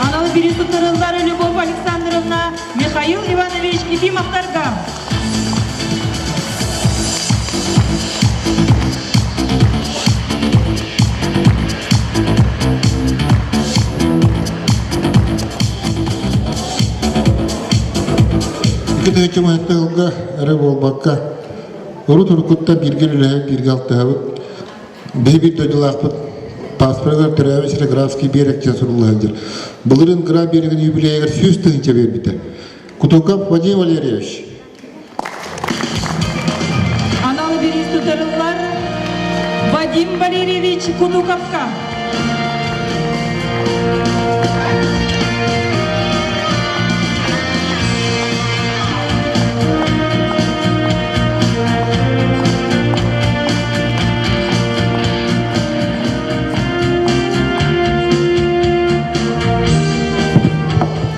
Аналы бересі тұрылары Любовь Александровна Михаил Иванович Ефимовтарға. Кедеки мәттәлгә әрә булбакка. Урут уркутта биргеле биргалтабыт. Бебит дөдилакпыт. Паспортга төрәвис телеграфский берекче сурулладыр. Булырын гра береген юбилейгә 100 тыгынча бербите. Кутуков Вадим Валерьевич. Аналы бересі тұрылары Вадим Валерьевич Кудуковқа.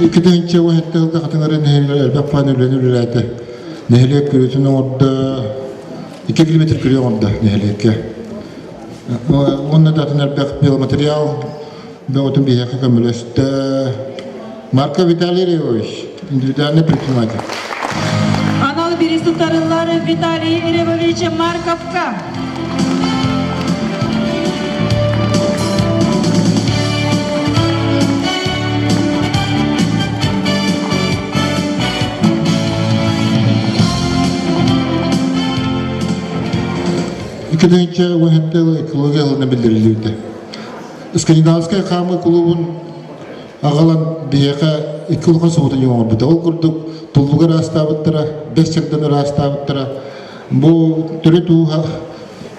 Икиденче вахеттелга хатыңары нехелер әлбәк панеллену лиләте. Нехелек күретін орда 2 километр күрі орда нехелекке. Онна датын әлбәк биоматериал бәуытын бейеқі көмілесті. Марко Виталий индивидуальный предприниматель. Аналы бересі тұрылары Виталий Иревович Марковқа. Икиденче вахеттелга экологияларына билдирилди. Скандинавская хамы клубун агалан бияка 2 жылга суутун жоңор бит. Ол курдук тулбуга растабыттыра, 5 жылдан растабыттыра. Бу төрөтүү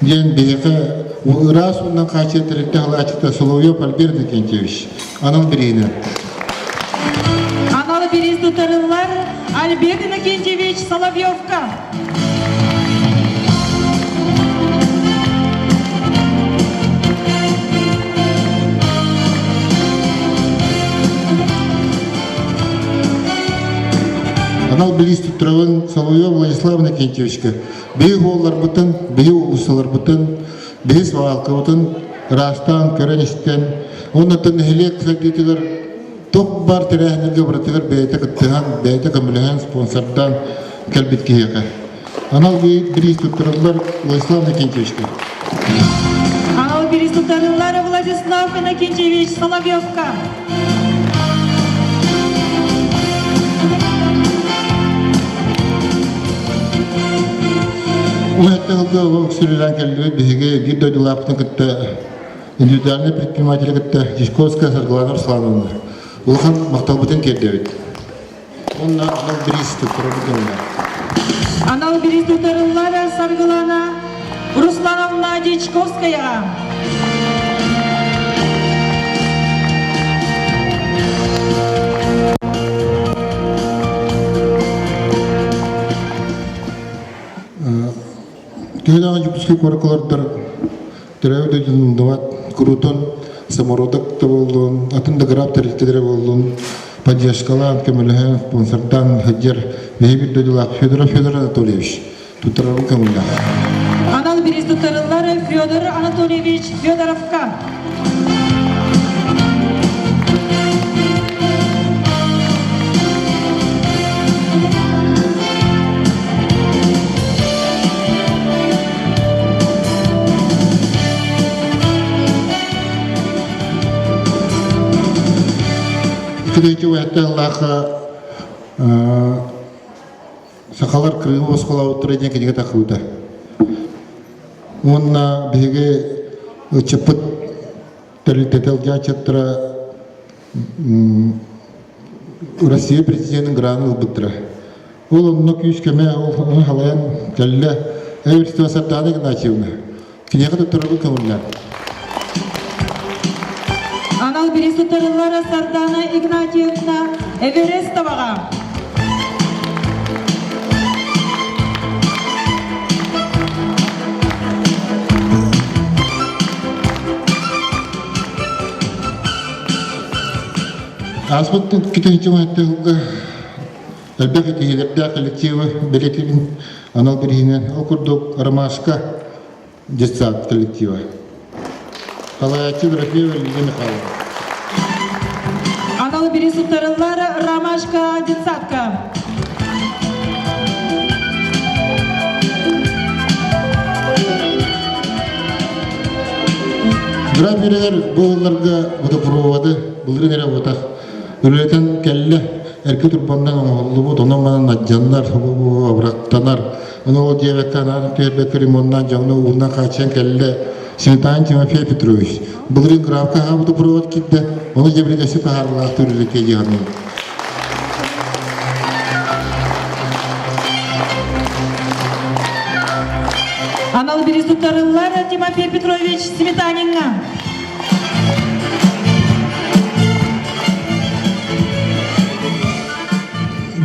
ден бияка урасунан качетеректе халачта Соловьев Альберт Никентьевич. Анал бирейне. Аналы бересі тұрылары Альберт Никентьевич Соловьевқа. Анал билисти тұрауын Соловьев Владислав Никентьевичка. Бей голлар бұтын, бей улысалар бұтын, бей свалка бұтын, растан, көреністен. Оннатын хелек сәкдетігір тоқ бар тірәхінерге бұратығыр бәйті күттіған, бәйті көміліған спонсордан кәлбетке еқа. Анал билисти тұраулар Владислав Никентьевичка. Аналы бересі тұрылары Владислав Никентьевич Соловьевқа. Уэттелга ол сүрелен келді беге бір дөділаптың күтті индивидуальный предприниматель күтті Жишковская Сарглана Руслановна. Улхан мақтал бұтын келді өйт. Онна анал бірісті тұры бұтын. Анал Берестутарыллара Саргылана Руслановна Дичковская. Түйдегі жүпіске қорқылардар түрәуді дүндават күрутон самородық та болуын, атын да граб тәрілтедері болуын, поддержкалан, көмілігі, спонсордан, хаджар, бейбір дөділақ Федор Анатольевич. Тұттырарым көмілі. Анал Берестутарыллара Федор Анатольевич Федоровка. Кедейті өйетті Аллаға сақалар кіргі осқыла отырайден кедеге тақылды. Онна беге чыпыт тәрілтетел жачаттыра Россия президентінің гранын ұлбыттыра. Ол онына күйіскеме, ол халаян кәлі әйірістіва сартаны геначевны. Кедеге тұттырығы көмірлер. Анал Берестутарыллара Сардана Игнатьевна Эверестовага. Аспыттың кетейті мәттігі әлбәқ етігелерді коллективі білетінің анал бірігінен окурдық Ромашка детсад коллективі. Халаячы Дорофеева Лидия Михайловна. Анал Берестутарыллара Ромашка детсадка. Бірақ берегер бұғыларға водопроводы бұлырын әрі отақ. Үрлетен кәлі әркі тұрбандан оңғылы бұд, оның манан аджандар, абырақтанар. Оны ол девекканар, пербеккі ремонтан жаңны уғынан қачан кәлі Сметан Тимофей Петрович. Бұлырын графқа водопровод кетті, оны жебіргесі тағарлақ түрілікке жағының. Анал Берестутарыллара Тимофей Петрович Сметанинга.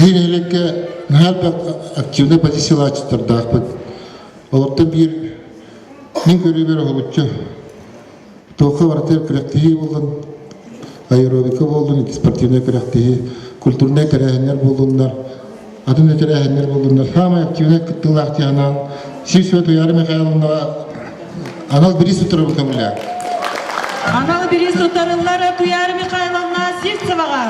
Бейін әлекке нәлбі активны позициялы ачыттырдақ бұд. Оларты бір мен көрі бері ғылытчы. Тоқы бартыр күректігі болдың, аэробика болдың, спортивный күректігі, культурный тәрәхінер болдыңдар, адын тәрәхінер болдыңдар. Хамы активны күттілақ тияңнан, Сивсует Уяры Михайловна Анал Берестутарыллара көмілі. Анал Берестутарыллара Уяры Михайловна Сивцевага.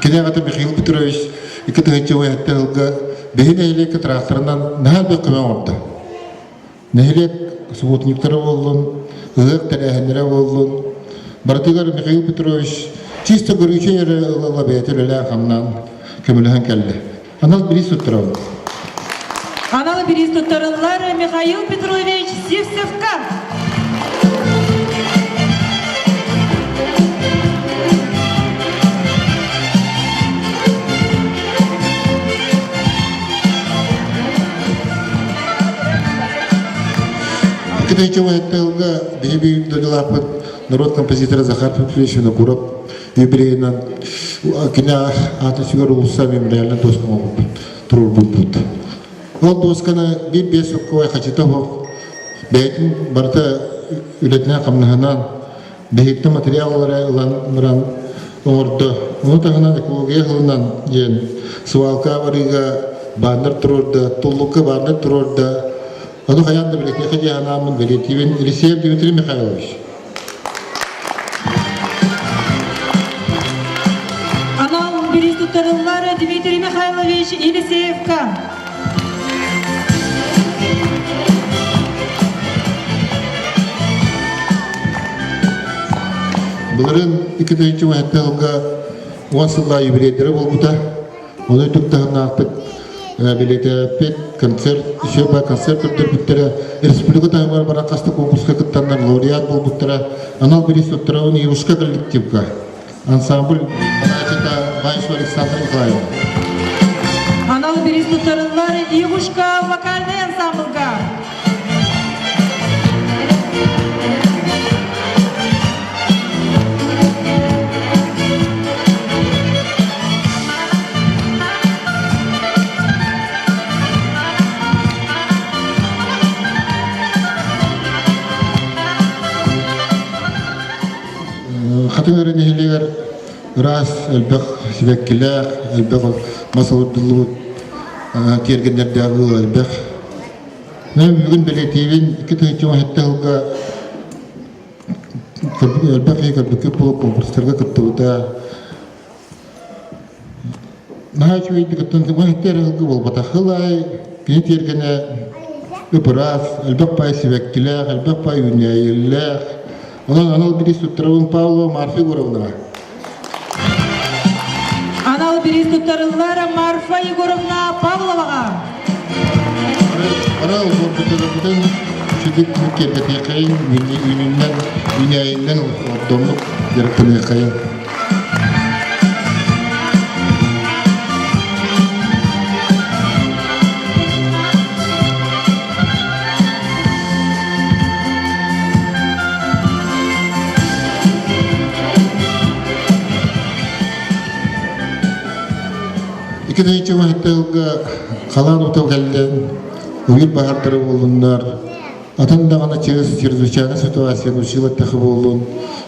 Кенеғаты Михаил Петрович екі тұғынчы өйетті ғылға бейін әйлекі тракторынан нәл бі қымен орды. Нәйлек субботниктары болдың, ұғық тәрәхінері болдың. Бардығар Михаил Петрович чисто көргіче ері лабиятел әлі қамнан көміліған кәлді. Анал Берестутарыллара. Анал Берестутарыллара Михаил Петрович Сивцевка. Кедейті өйетті ғылға бейбей дөділапыд народ композитора Захар Петрович Винокуров юбилейінен кене аты сүгер ұлыса мемориалын досқын олып тұрur бұд. Ол досқаны бір бес өккөй қачыта боқ бәйтін барты үлетіне қамнығынан бейітті материаллары ұланыран оңырды. Оны тағынан экология ғылынан жен свалка барыға бандар тұрырды, тұллықы бандар тұрырды. Ону хаянда білетіне қадиянамын Валентин Елисеев Дмитрий Михайлович. Анал Берестутарыллара Дмитрий Михайлович Елисеевка. Бұларын 2000 өйетті ғылға 10 сылға юбилейдері болбыта. Оны түктағына ақпет билетепет концерт еще ба концерт өттөрбүттөрө республика таймар баран касты конкурска кыттандар лауреат болбуттара анал бирис өттөрөн Ивушка коллективка ансамбль Аначита Вайшва Александра Николаевна. Анал Берис Тутарылар Ивушка вокальный ансамбльга. Хатыңары нехилегер раз элбек сибеккилер элбек масалурдулу тергенлерде агыл элбек. Мен бүгүн билетибин 2017 жылга элбек элбек конкурстарга кыттыбыта. Нахачу үйді кыттын тер жылгы болбата хылай кини тергене ыпырас элбек пай сибеккилер элбек пай үнәйеллер. Анал Берис Тутарылар Павлова Марфа Егоровна. Анал Берис Тутарылар Марфа Егоровна Павловага. Арал Борбутарбутын шидик кергете кайын үнүннен үнәйиннен ордонлук жарыктыны кайын. Ikkinchi vahdalga қалан утау келден уйыл бахардары болундар атанда гана чрезвычайный ситуация училат тахы болун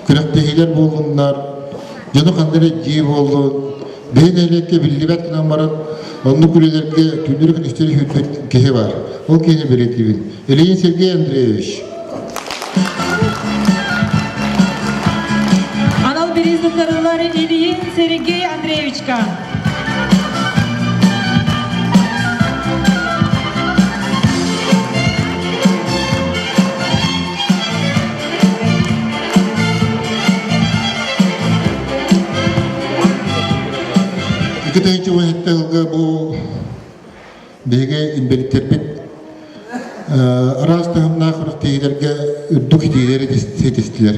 күрәктегилер болундар жана кандары жи болун бейнелекке билдибет кына барат онны күлелерге түнүрүк истери хүтбет кеhe бар ол кене беретибин Ильин Сергей Андреевич. Анал Берис Тутарылар Ильин Сергей Андреевичка. Ikkinchi vahdalga bu bege inbeliterbit arasta ham naqırıq teylerge üddük teyleri setestiler.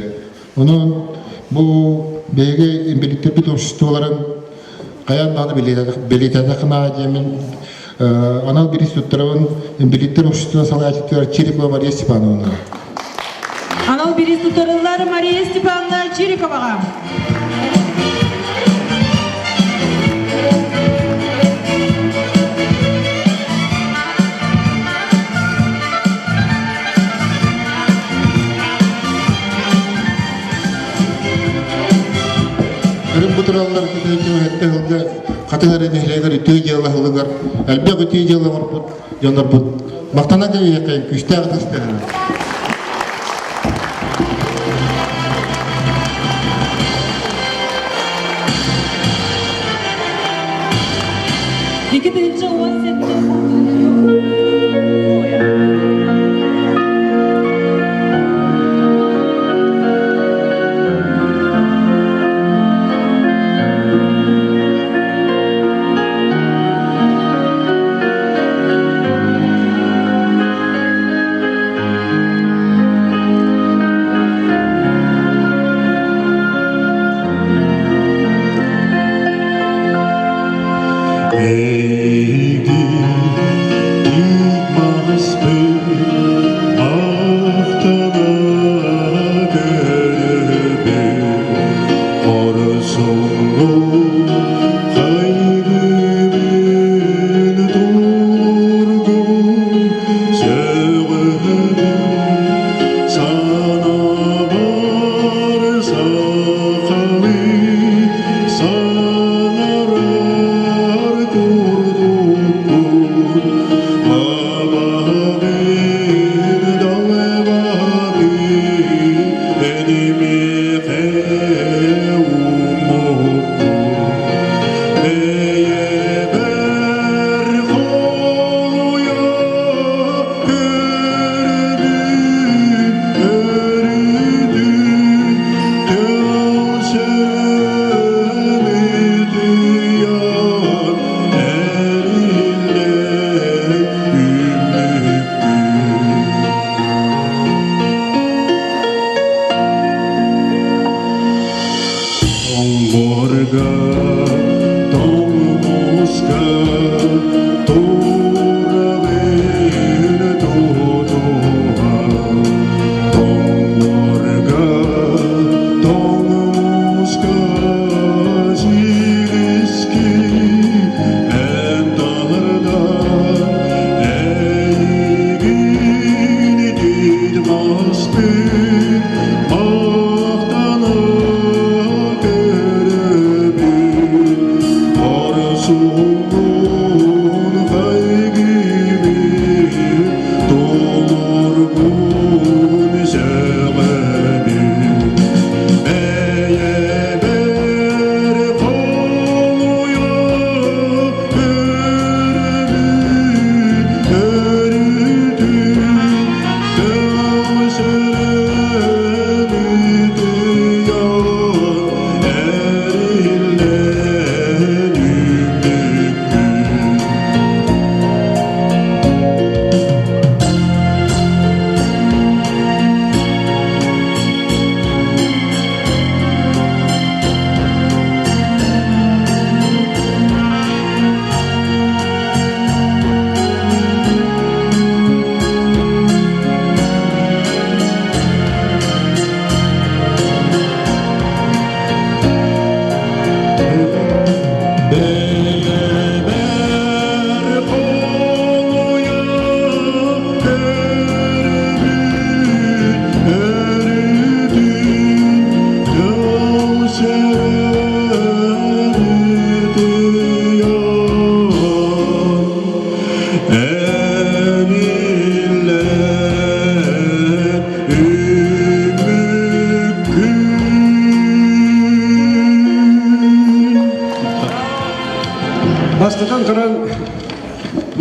Onun bu bege inbeliterbit обществоларын каяннаны билетеді қына демен Анал Берис Тутарылар инбелитер обществоны салаятчылар Чирикова Мария Степановна. Анал Берис Тутарылар Мария Степановна Чириковага. Бутыраллар күтәче хәтта хатыгары нәһләгәр үтә җаллаһлыгар әлбәт үтә җаллар бут җаннар бут мактана гәйкәй күчтә гыста. Ikkinchi 17 Thank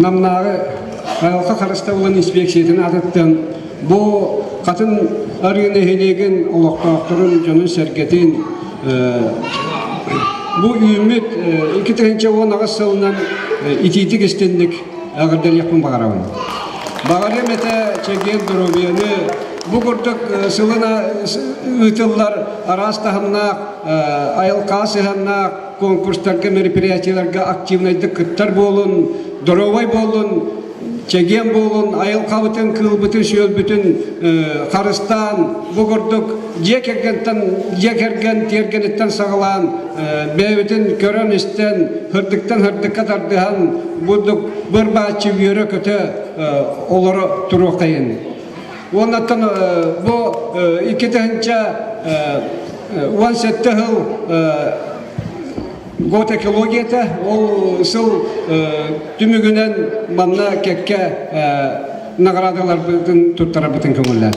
намнары айылка карышта улан инспекциятын атыттан бу катын арыны хелеген олоктоктурун жонун серкетин бу үмүт 2010 сылынан ититик истендик агырдан якын багарабын. Багарым эте чеген дурубияны бу курдук сылына ытыллар арастахынна айылка сыхынна конкурстарга мероприятияларга активныйдык кыттар болун, доровай болун, чеген болун, айылка бүтүн, кыл бүтүн, сүйөл бүтүн карыстан бу курдук жекерген тергенеттен сағылан бәйбітін көрін істен хүрдіктен хүрдікке тардыған бұдық бір бәтші үйері көті олары тұру қайын. Оннаттан бұл 2-ші 17 жыл год экологията ол сыл түмігінен манна кекке наградалар бүтін тұттара бүтін көңілі.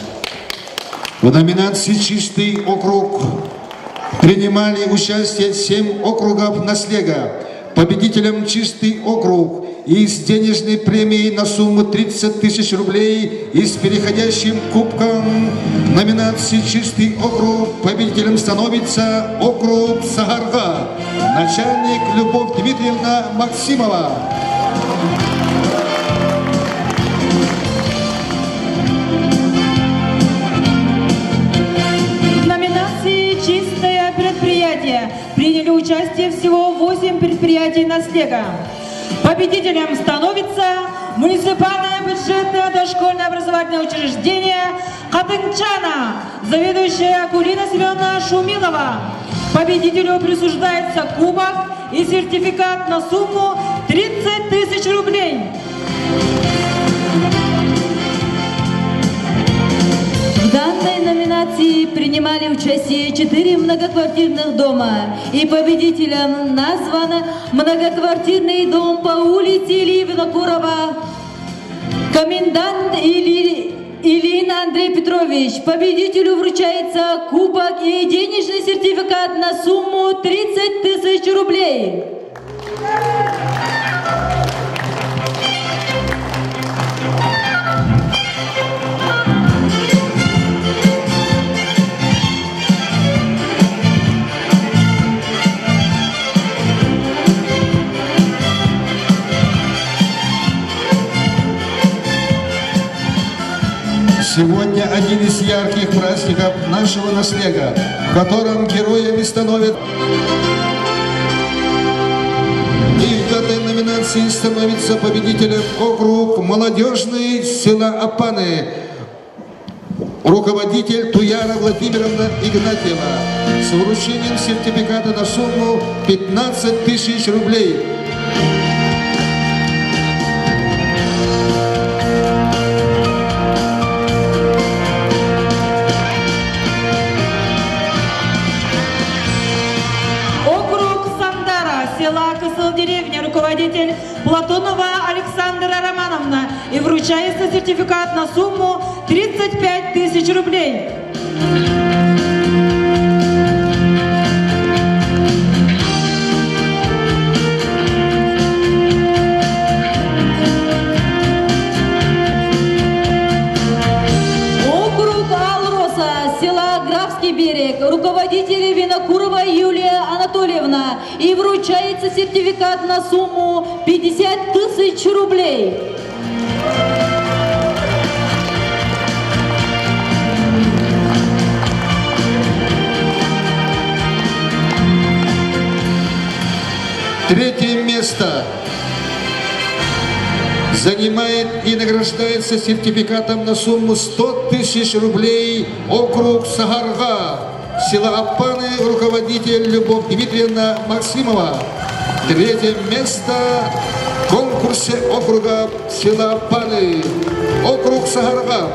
В номинации «Чистый округ» принимали участие 7 округов «Наслега». Победителем «Чистый округ» и с денежной премией на сумму 30 тысяч рублей и с переходящим кубком номинации «Чистый округ» победителем становится округ Сагарга. Начальник Любовь Дмитриевна Максимова. «Чистое предприятие» приняли участие всего 8 предприятий «Наслега». Победителем становится муниципальное бюджетное дошкольное образовательное учреждение Катынчана, заведующая Акулина Семеновна Шумилова. Победителю присуждается кубок и сертификат на сумму 30 тысяч рублей. В данной номинации принимали участие 4 многоквартирных дома, и победителем назван многоквартирный дом по улице Ильи Винокурова, комендант Ильин Андрей Петрович. Победителю вручается кубок и денежный сертификат на сумму 30 тысяч рублей. Сегодня один из ярких праздников нашего наслега, в котором героями становятся. И в данной номинации становится победителем округ молодежный села Апаны, руководитель Туяра Владимировна Игнатьева с вручением сертификата на сумму 15 тысяч рублей. Деревня, руководитель Платонова Александра Романовна, и вручается сертификат на сумму 35 тысяч рублей. Округ Алроса, села Графский берег, руководитель Винокурова Юлия Анатольевна, и вручается сертификат на сумму 50 тысяч рублей. Третье место занимает и награждается сертификатом на сумму 100 тысяч рублей округ Сагарга, села Апаны, руководитель Любовь Дмитриевна Максимова. Третье место в конкурсе округа села Апаны, округ Сагарга.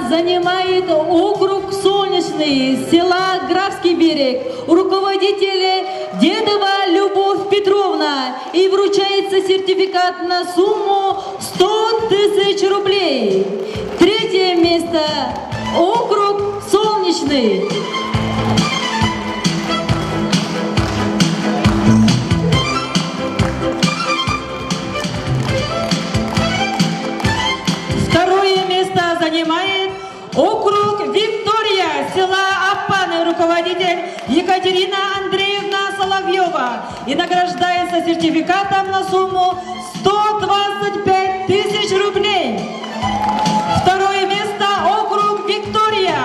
Занимает округ Солнечный, села Графский берег, руководитель Дедова Любовь Петровна, и вручается сертификат на сумму 100 тысяч рублей. Третье место – округ Солнечный. Второе место занимает округ Виктория, села Апаны, руководитель Екатерина Андреевна Соловьева, и награждается сертификатом на сумму 125 тысяч рублей. Второе место округ Виктория.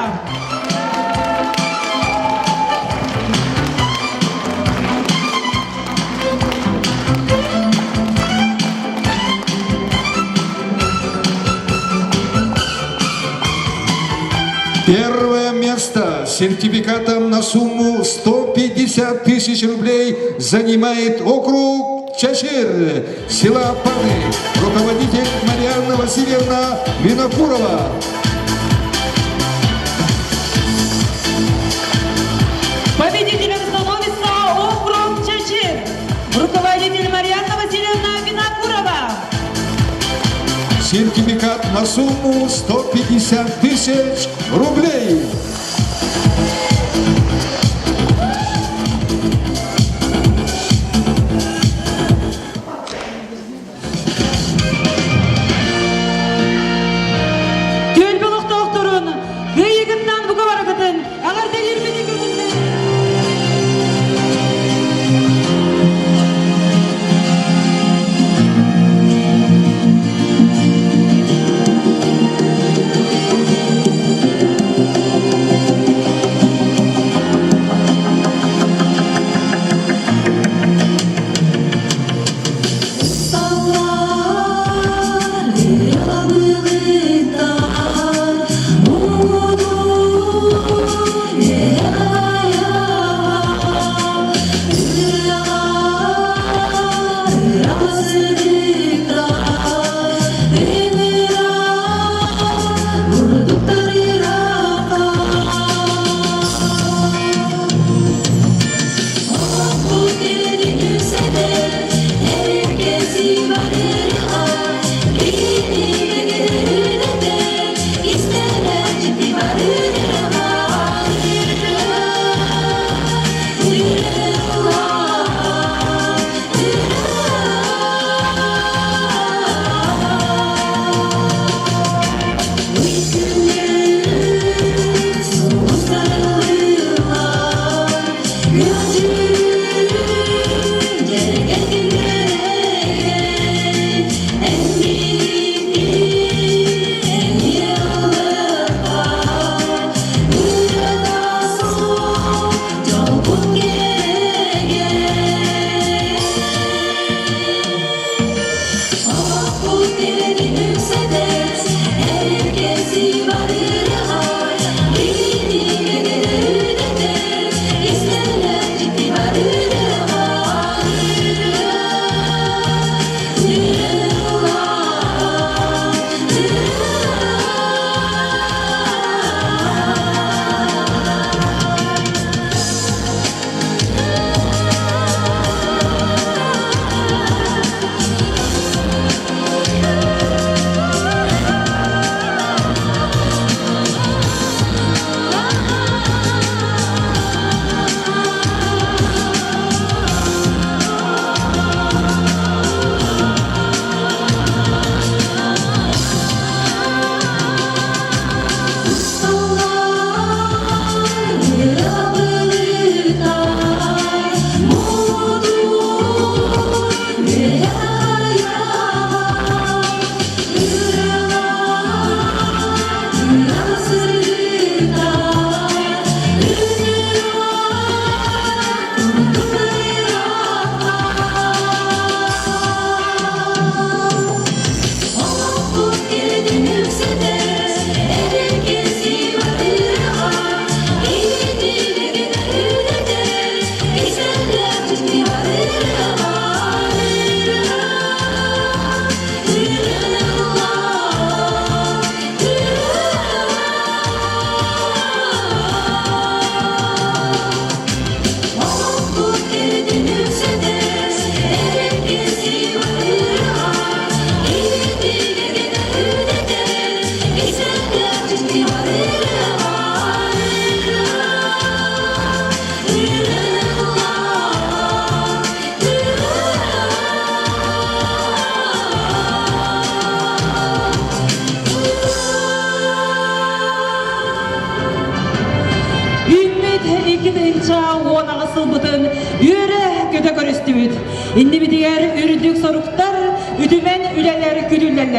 Первое место с сертификатом на сумму 150 тысяч рублей занимает округ Чачир, села Паны, руководитель Марьяна Васильевна Винокурова. Победителем становится округ Чачир, руководитель Марьяна Васильевна Винокурова. Сертификат на сумму 150 тысяч рублей. Тölbülük doktorun, gıyıgından bu kavarıgıdın, ağır delirmeni göründü.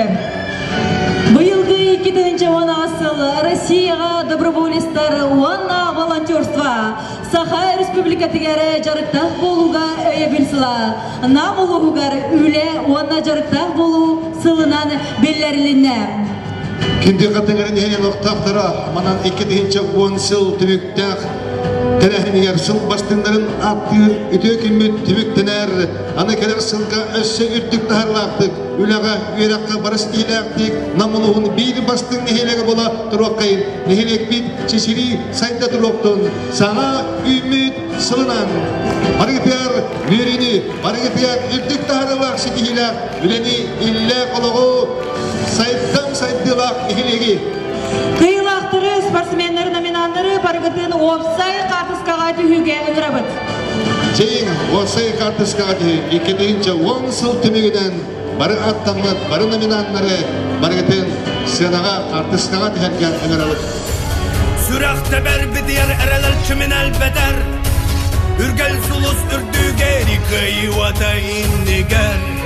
киһитэ. Быйылгы 2-нче асыл Россияга доброволецтер уанна волонтерство Саха Республика тигәре жарыктак болуга өйебилсила. Намулугар үле уанна жарыктак болу сылынан белләрленә. Кинди катыгарын һәне локтактыра, манан 2-нче 10 сыл түмүктәк тәрәһенер сыл баштыңдарын атты үтө киммит түмүктенер, аны келер сылга өссө үртүк тахарлактык, үләгә үерәккә барыс иләктик, намулугун бир бастың нехелеге бола тураккайын, нехелек бит чесили сайда туроктун, саңа үмит сылынан. Барыгытар үрини, барыгытар үртүк тахарлак ситиләк, үләни иллә кологу сайттан сайдылак нехелеге. Кыйлактыры спортсменнер номинанттары баргытын офсай картыскага түгүгө ыңырабыт. Чейин офсай картыскага 2-нче 10 сыл түмүгүнөн бары аттанмат, бары номинанттары баргытын сенага картыскага тәһәргә ыңырабыт. Sürekte bir diğer ereler kimin elbeder Ürgel sulus ürdügeri kıyvada indiger